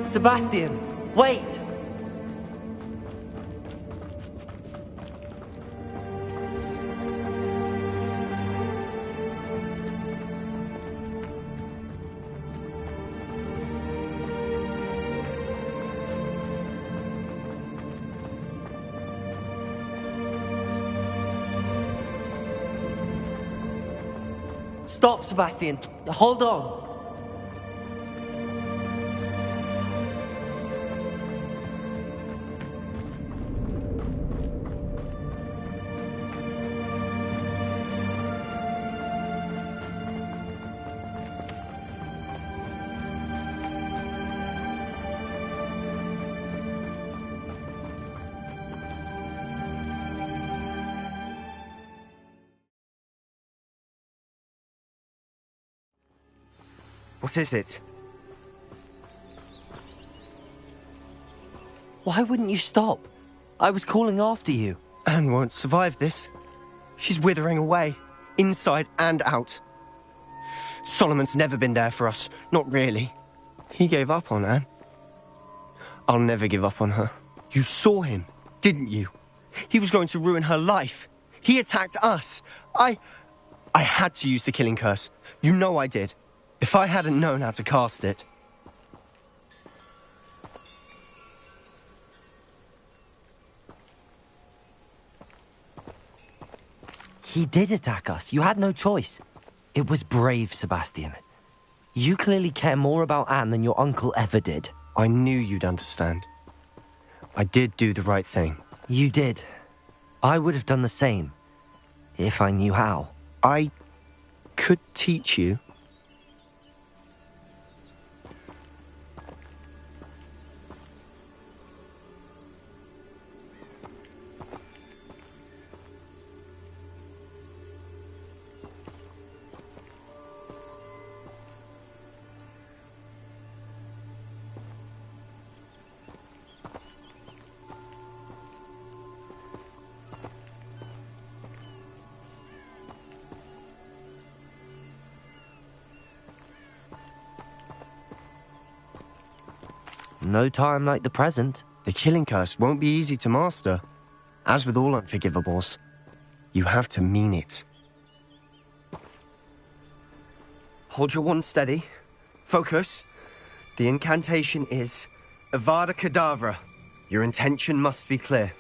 Sebastian, wait! Stop, Sebastian. Hold on. What is it? Why wouldn't you stop? I was calling after you. Anne won't survive this. She's withering away, inside and out. Solomon's never been there for us, not really. He gave up on Anne. I'll never give up on her. You saw him, didn't you? He was going to ruin her life. He attacked us. I had to use the killing curse. You know I did. If I hadn't known how to cast it... He did attack us. You had no choice. It was brave, Sebastian. You clearly care more about Anne than your uncle ever did. I knew you'd understand. I did do the right thing. You did. I would have done the same, if I knew how. I could teach you. No time like the present. The killing curse won't be easy to master. As with all unforgivables, you have to mean it. Hold your wand steady. Focus. The incantation is Avada Kedavra. Your intention must be clear.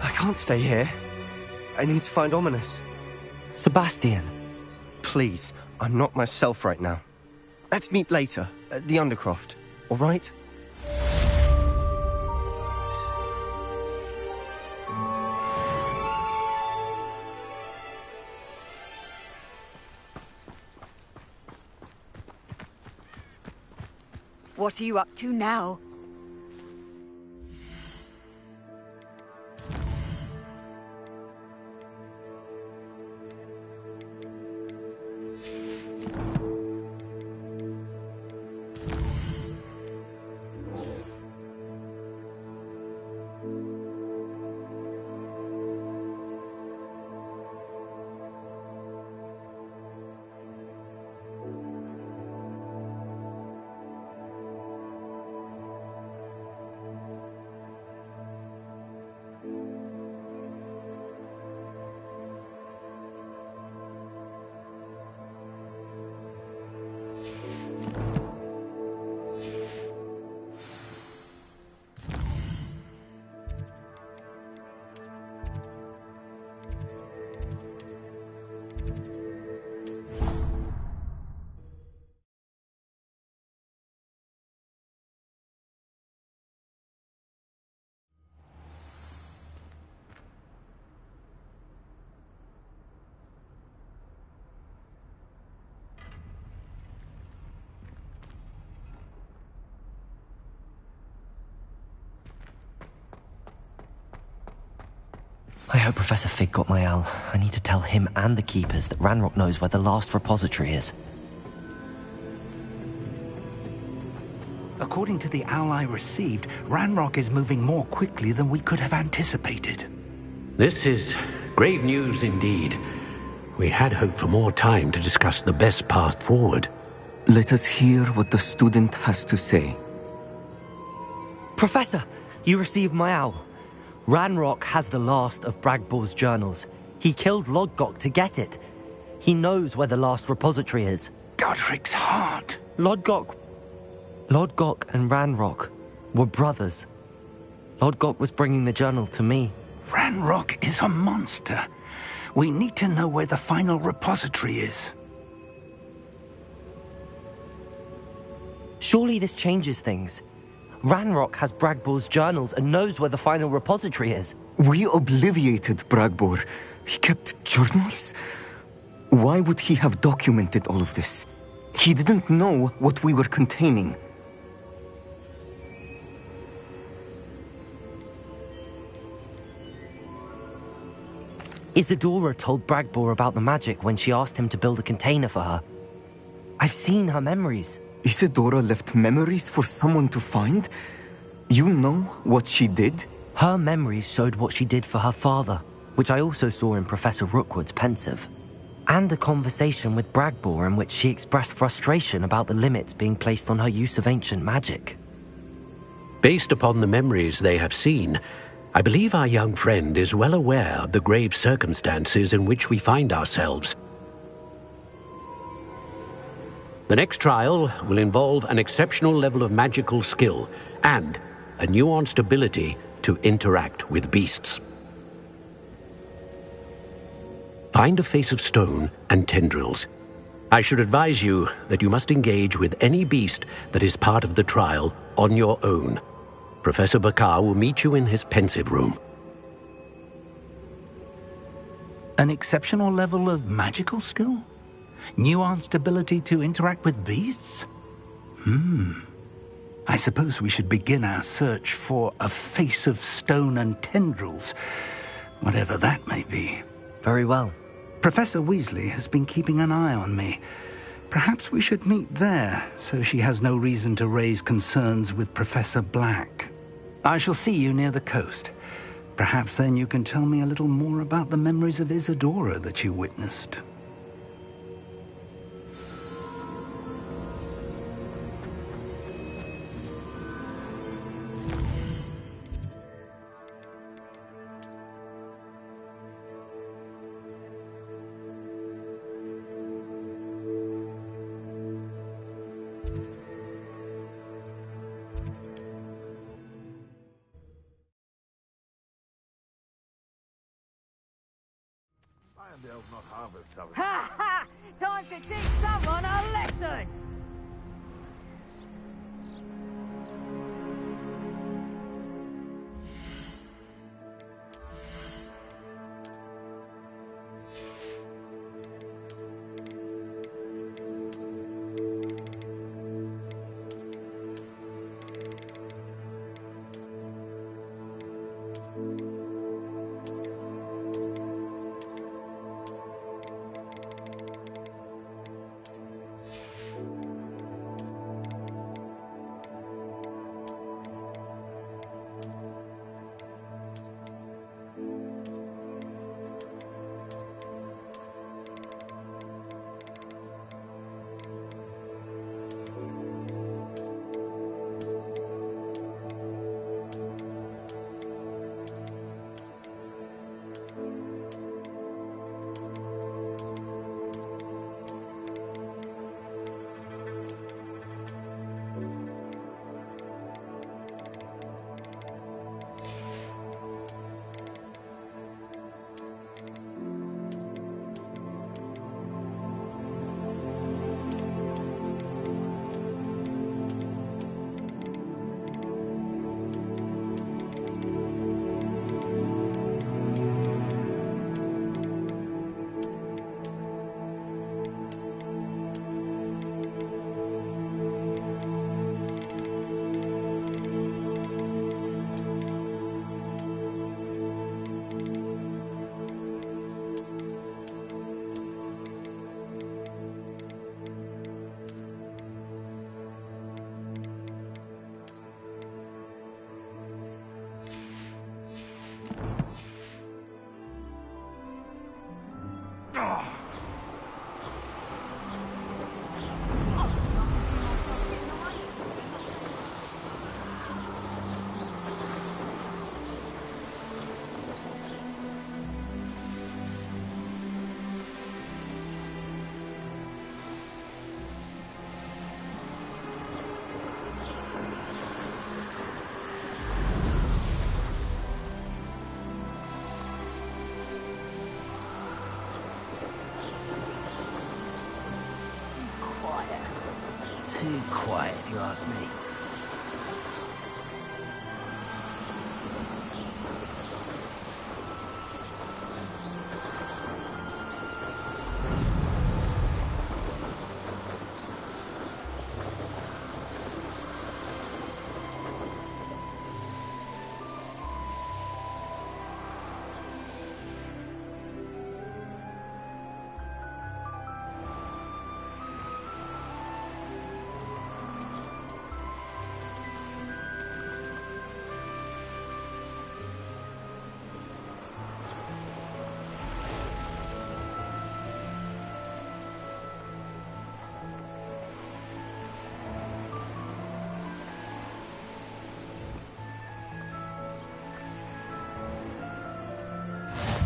I can't stay here. I need to find Ominous. Sebastian. Please, I'm not myself right now. Let's meet later, at the Undercroft, all right? What are you up to now? I hope Professor Fig got my owl. I need to tell him and the Keepers that Ranrock knows where the last repository is. According to the owl I received, Ranrock is moving more quickly than we could have anticipated. This is grave news indeed. We had hoped for more time to discuss the best path forward. Let us hear what the student has to say. Professor, you received my owl. Ranrock has the last of Bragbor's journals. He killed Lodgok to get it. He knows where the last repository is. Godric's heart. Lodgok and Ranrock were brothers. Lodgok was bringing the journal to me. Ranrock is a monster. We need to know where the final repository is. Surely this changes things. Ranrock has Bragbor's journals and knows where the final repository is. We obliviated Bragbor. He kept journals? Why would he have documented all of this? He didn't know what we were containing. Isadora told Bragbor about the magic when she asked him to build a container for her. I've seen her memories. Isadora left memories for someone to find? You know what she did? Her memories showed what she did for her father, which I also saw in Professor Rookwood's pensive. And a conversation with Bragbor in which she expressed frustration about the limits being placed on her use of ancient magic. Based upon the memories they have seen, I believe our young friend is well aware of the grave circumstances in which we find ourselves. The next trial will involve an exceptional level of magical skill and a nuanced ability to interact with beasts. Find a face of stone and tendrils. I should advise you that you must engage with any beast that is part of the trial on your own. Professor Bakar will meet you in his pensive room. An exceptional level of magical skill? Nuanced ability to interact with beasts? I suppose we should begin our search for a face of stone and tendrils, whatever that may be. Very well. Professor Weasley has been keeping an eye on me. Perhaps we should meet there, so she has no reason to raise concerns with Professor Black. I shall see you near the coast. Perhaps then you can tell me a little more about the memories of Isadora that you witnessed. Ha ha! Time to teach someone a lesson! Too quiet, if you ask me.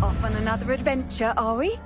Off on another adventure, are we?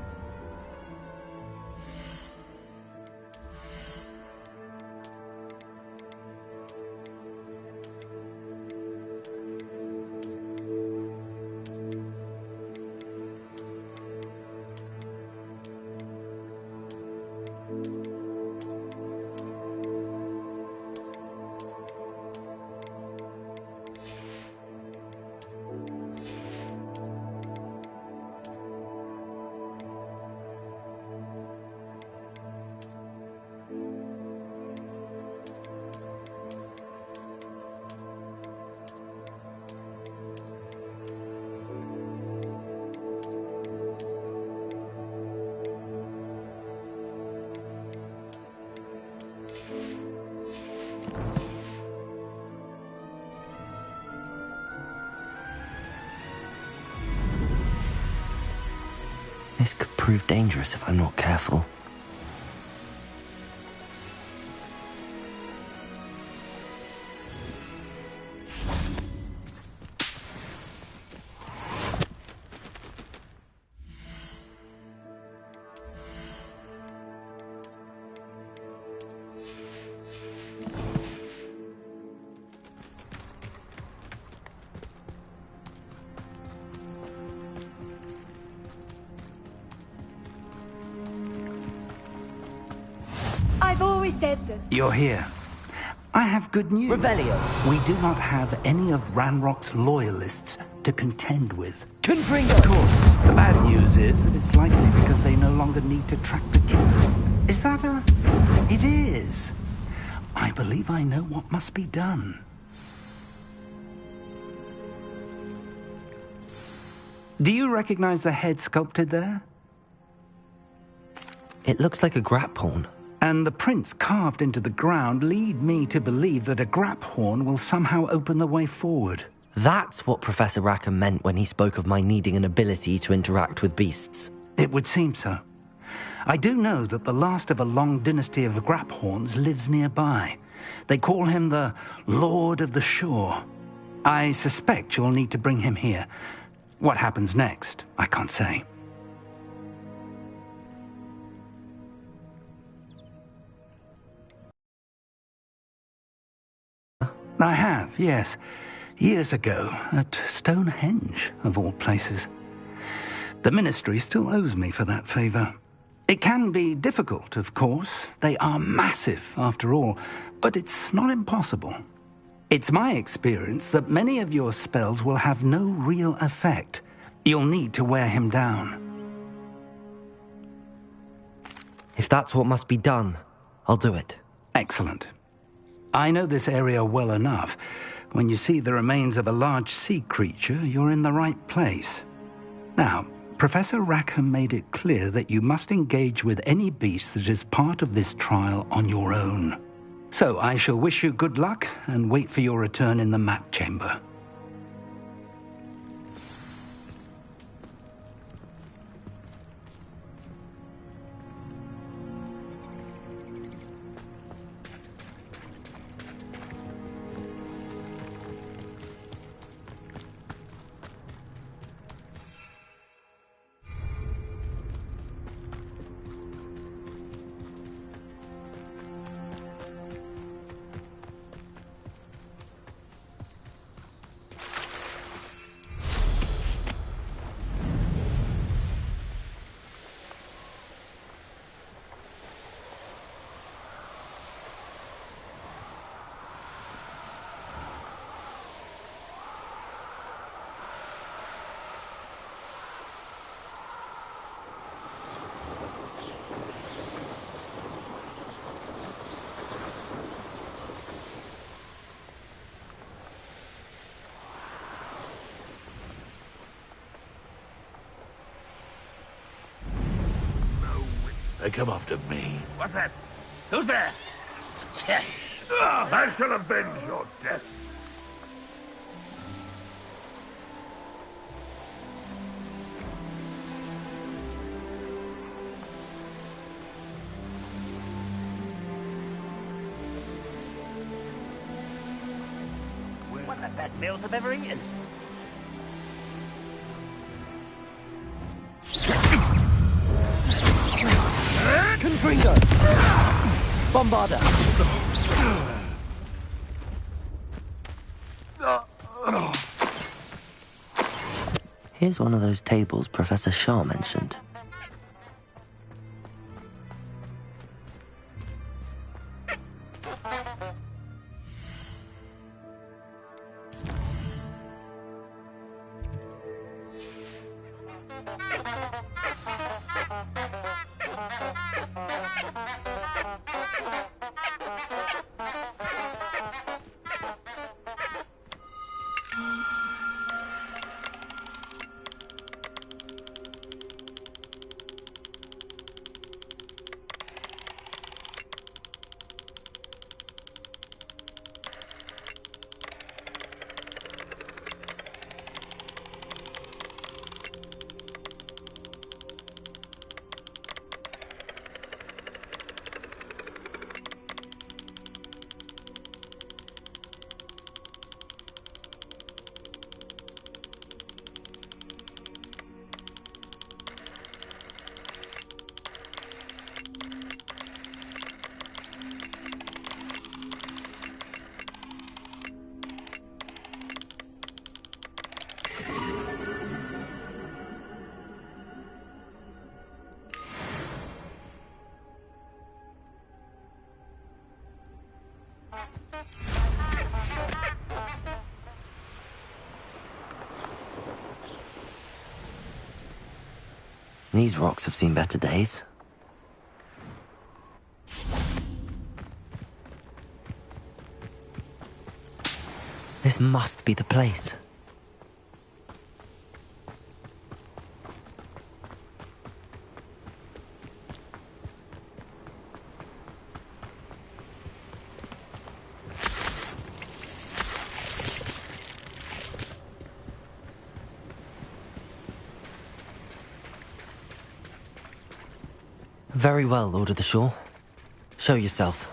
This could prove dangerous if I'm not careful. I've always said that. You're here. I have good news. Revelio. We do not have any of Ranrock's loyalists to contend with. Confringo. Of course, the bad news is that it's likely because they no longer need to track the killers. Is that a... It is. I believe I know what must be done. Do you recognize the head sculpted there? It looks like a grap horn. And the prints carved into the ground lead me to believe that a grap horn will somehow open the way forward. That's what Professor Rackham meant when he spoke of my needing an ability to interact with beasts. It would seem so. I do know that the last of a long dynasty of grap horns lives nearby. They call him the Lord of the Shore. I suspect you'll need to bring him here. What happens next, I can't say. I have, yes. Years ago, at Stonehenge, of all places. The Ministry still owes me for that favor. It can be difficult, of course. They are massive, after all, but it's not impossible. It's my experience that many of your spells will have no real effect. You'll need to wear him down. If that's what must be done, I'll do it. Excellent. I know this area well enough. When you see the remains of a large sea creature, you're in the right place. Now, Professor Rackham made it clear that you must engage with any beast that is part of this trial on your own. So I shall wish you good luck and wait for your return in the map chamber. They come after me. What's that? Who's there? I shall avenge your death. One of the best meals I've ever eaten. Confringo. Bombarda. Here's one of those tables Professor Shaw mentioned. These rocks have seen better days. This must be the place. Very well, Lord of the Shore. Show yourself.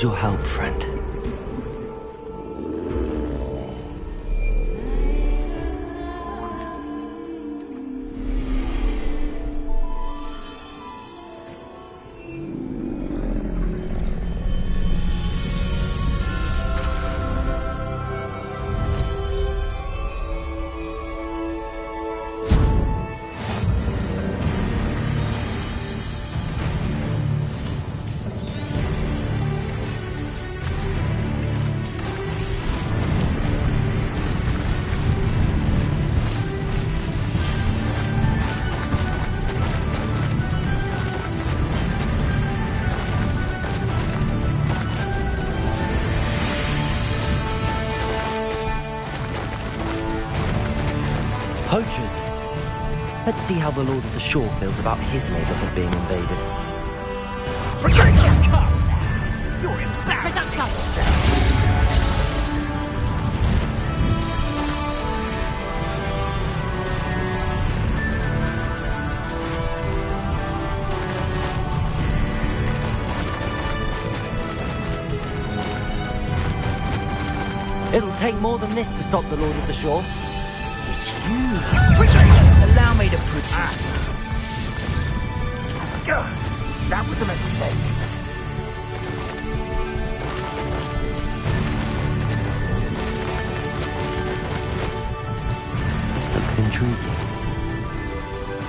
Your help, friend. Poachers. Let's see how the Lord of the Shore feels about his neighborhood being invaded. You're embarrassing yourself. It'll take more than this to stop the Lord of the Shore. It's you. Allow me to protect. That was a mistake. This looks intriguing.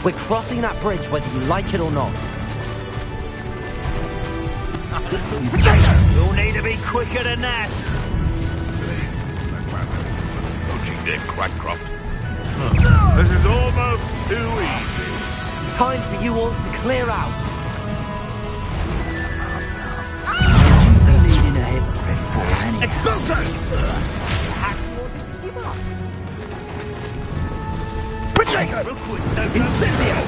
We're crossing that bridge whether you like it or not. You'll need to be quicker than that. Coaching Dick Crackcroft. This is almost too easy. Time for you all to clear out. You've been needing a hypocrite for anyway. Expulso! Protego! Incendio!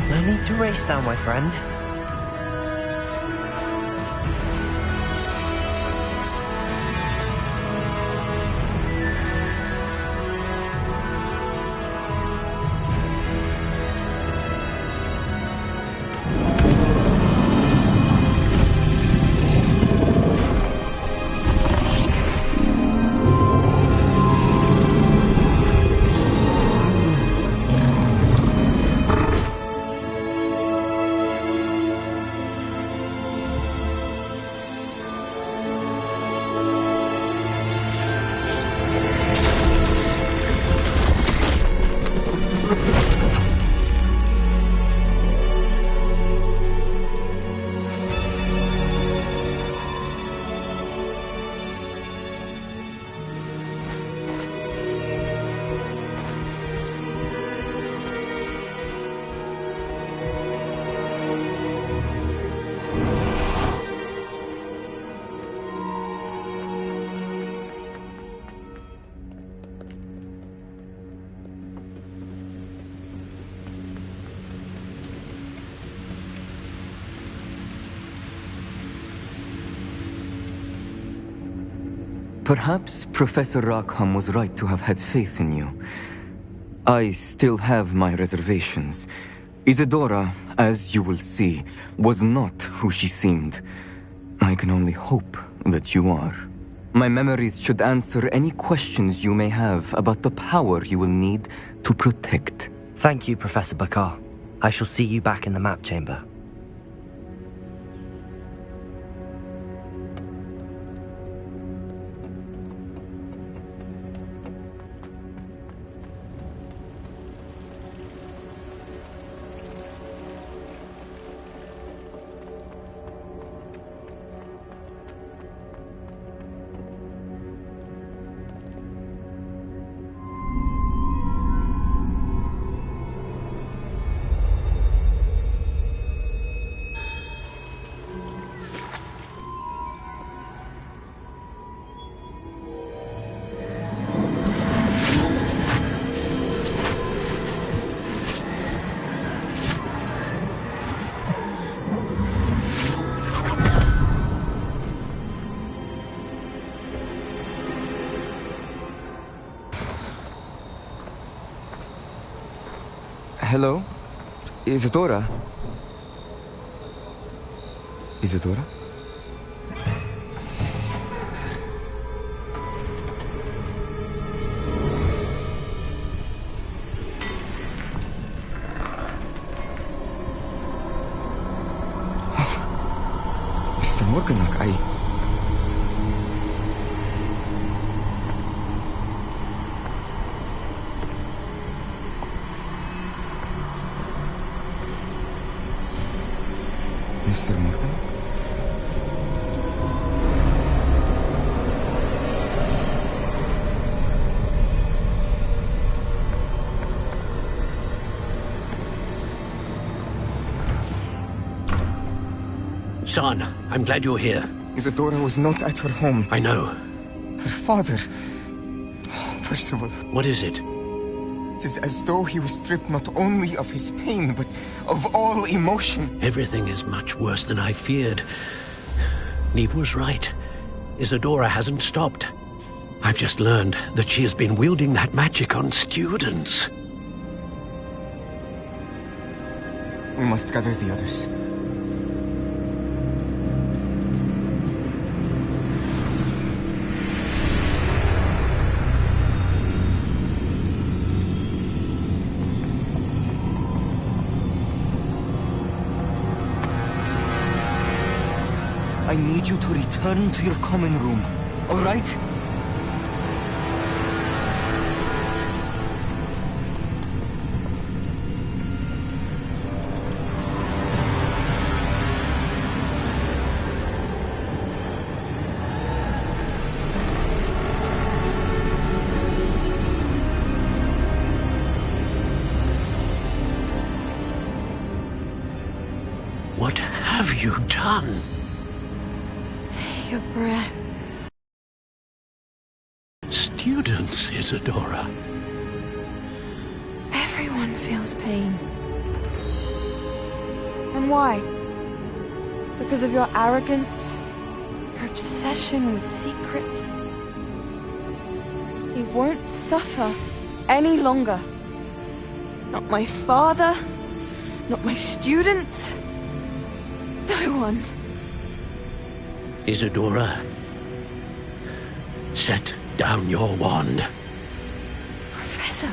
No need to race now, my friend. Perhaps Professor Rackham was right to have had faith in you. I still have my reservations. Isadora, as you will see, was not who she seemed. I can only hope that you are. My memories should answer any questions you may have about the power you will need to protect. Thank you, Professor Bakar. I shall see you back in the map chamber. Hello? Isadora? Isadora? Mr. Morganach, Mr. Morgan? Son, I'm glad you're here. Isadora was not at her home. I know. Her father... Percival. What is it? It is as though he was stripped not only of his pain, but of all emotion. Everything is much worse than I feared. Neve was right. Isadora hasn't stopped. I've just learned that she has been wielding that magic on students. We must gather the others. I need you to return to your common room, all right? What have you done? Take a breath. Students, Isadora. Everyone feels pain. And why? Because of your arrogance? Your obsession with secrets? He won't suffer any longer. Not my father, not my students, no one. Isadora, set down your wand. Professor,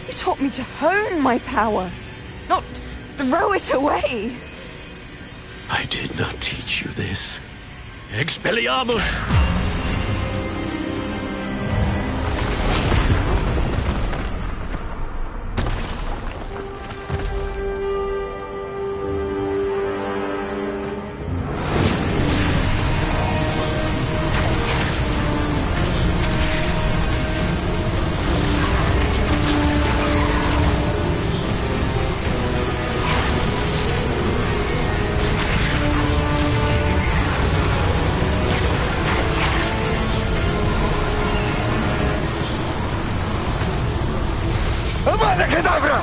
you taught me to hone my power, not throw it away. I did not teach you this. Expelliarmus! Avada Kedavra!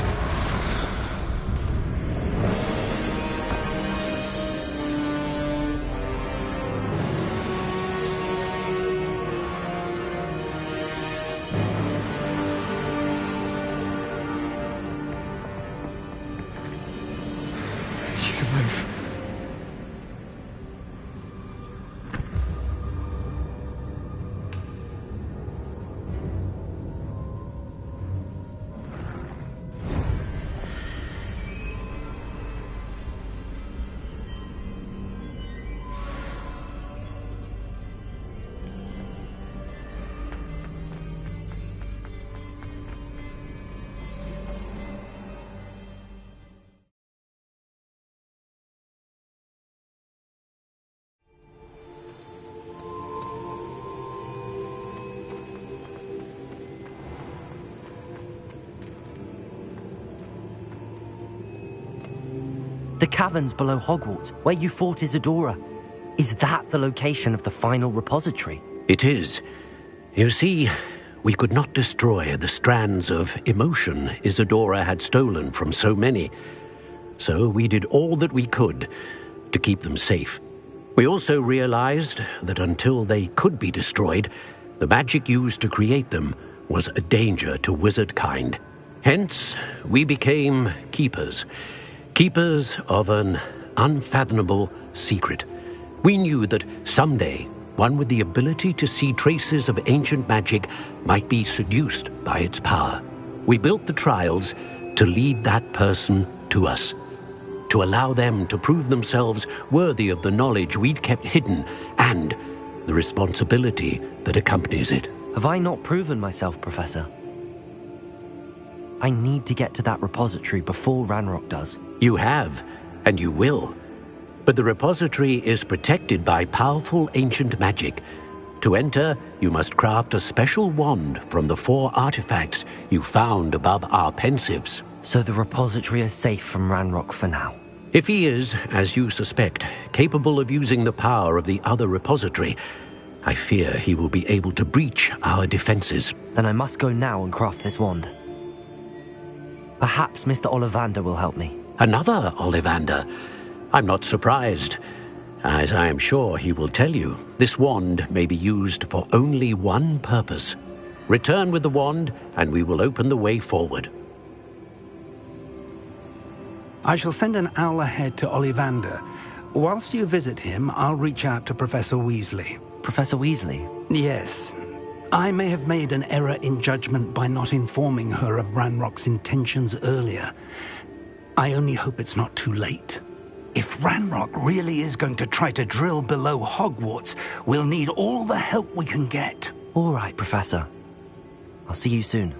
survive. The caverns below Hogwarts, where you fought Isadora. Is that the location of the final repository? It is. You see, we could not destroy the strands of emotion Isadora had stolen from so many. So we did all that we could to keep them safe. We also realized that until they could be destroyed, the magic used to create them was a danger to wizard kind. Hence, we became keepers. Keepers of an unfathomable secret. We knew that someday, one with the ability to see traces of ancient magic might be seduced by its power. We built the trials to lead that person to us, to allow them to prove themselves worthy of the knowledge we'd kept hidden and the responsibility that accompanies it. Have I not proven myself, Professor? I need to get to that repository before Ranrock does. You have, and you will. But the repository is protected by powerful ancient magic. To enter, you must craft a special wand from the 4 artifacts you found above our pensives. So the repository is safe from Ranrock for now? If he is, as you suspect, capable of using the power of the other repository, I fear he will be able to breach our defenses. Then I must go now and craft this wand. Perhaps Mr. Ollivander will help me. Another Ollivander? I'm not surprised. As I am sure he will tell you, this wand may be used for only one purpose. Return with the wand, and we will open the way forward. I shall send an owl ahead to Ollivander. Whilst you visit him, I'll reach out to Professor Weasley. Professor Weasley? Yes. I may have made an error in judgment by not informing her of Ranrock's intentions earlier. I only hope it's not too late. If Ranrock really is going to try to drill below Hogwarts, we'll need all the help we can get. All right, Professor. I'll see you soon.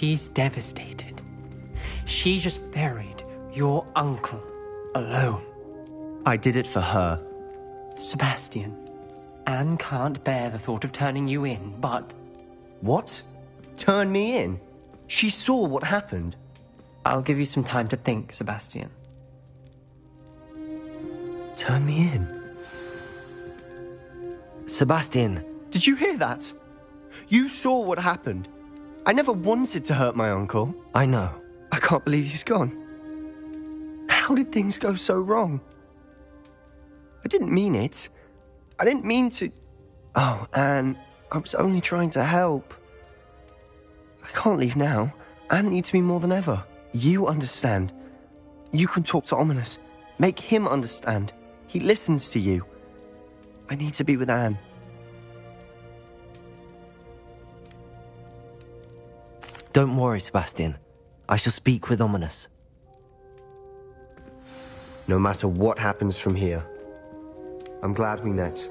She's devastated. She just buried your uncle alone. I did it for her. Sebastian, Anne can't bear the thought of turning you in, but... What? Turn me in? She saw what happened. I'll give you some time to think, Sebastian. Turn me in? Sebastian. Did you hear that? You saw what happened. I never wanted to hurt my uncle. I know. I can't believe he's gone. How did things go so wrong? I didn't mean it. I didn't mean to... Oh, Anne, I was only trying to help. I can't leave now. Anne needs me more than ever. You understand. You can talk to Ominous. Make him understand. He listens to you. I need to be with Anne. Don't worry, Sebastian. I shall speak with Ominous. No matter what happens from here, I'm glad we met.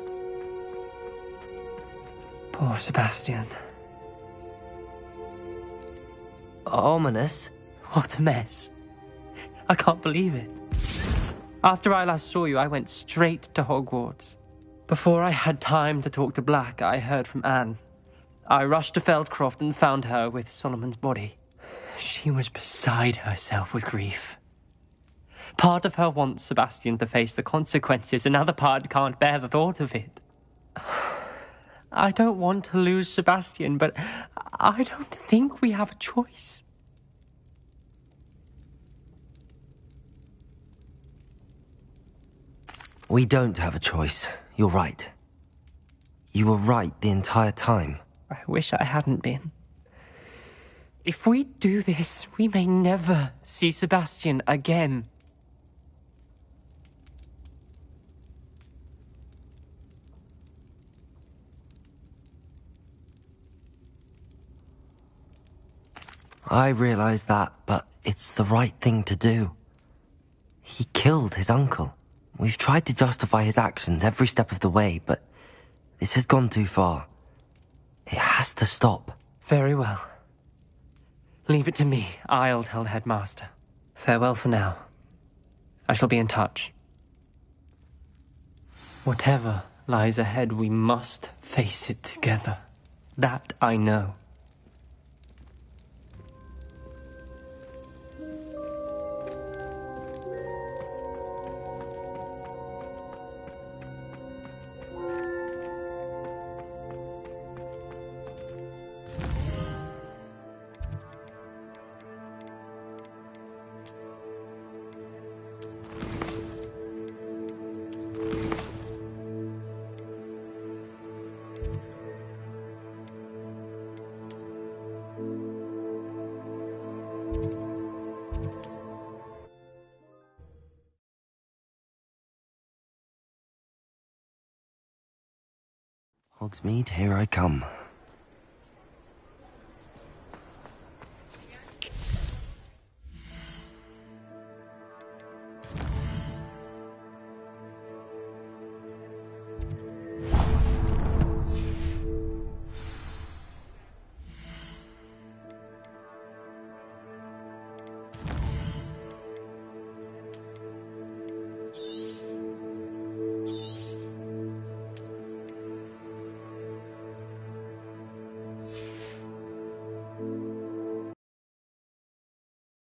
Poor Sebastian. Ominous? What a mess. I can't believe it. After I last saw you, I went straight to Hogwarts. Before I had time to talk to Black, I heard from Anne. I rushed to Feldcroft and found her with Solomon's body. She was beside herself with grief. Part of her wants Sebastian to face the consequences, another part can't bear the thought of it. I don't want to lose Sebastian, but I don't think we have a choice. We don't have a choice. You're right. You were right the entire time. I wish I hadn't been. If we do this, we may never see Sebastian again. I realize that, but it's the right thing to do. He killed his uncle. We've tried to justify his actions every step of the way, but this has gone too far. It has to stop. Very well. Leave it to me. I'll tell the headmaster. Farewell for now. I shall be in touch. Whatever lies ahead, we must face it together. That I know. Hogsmeade, here I come.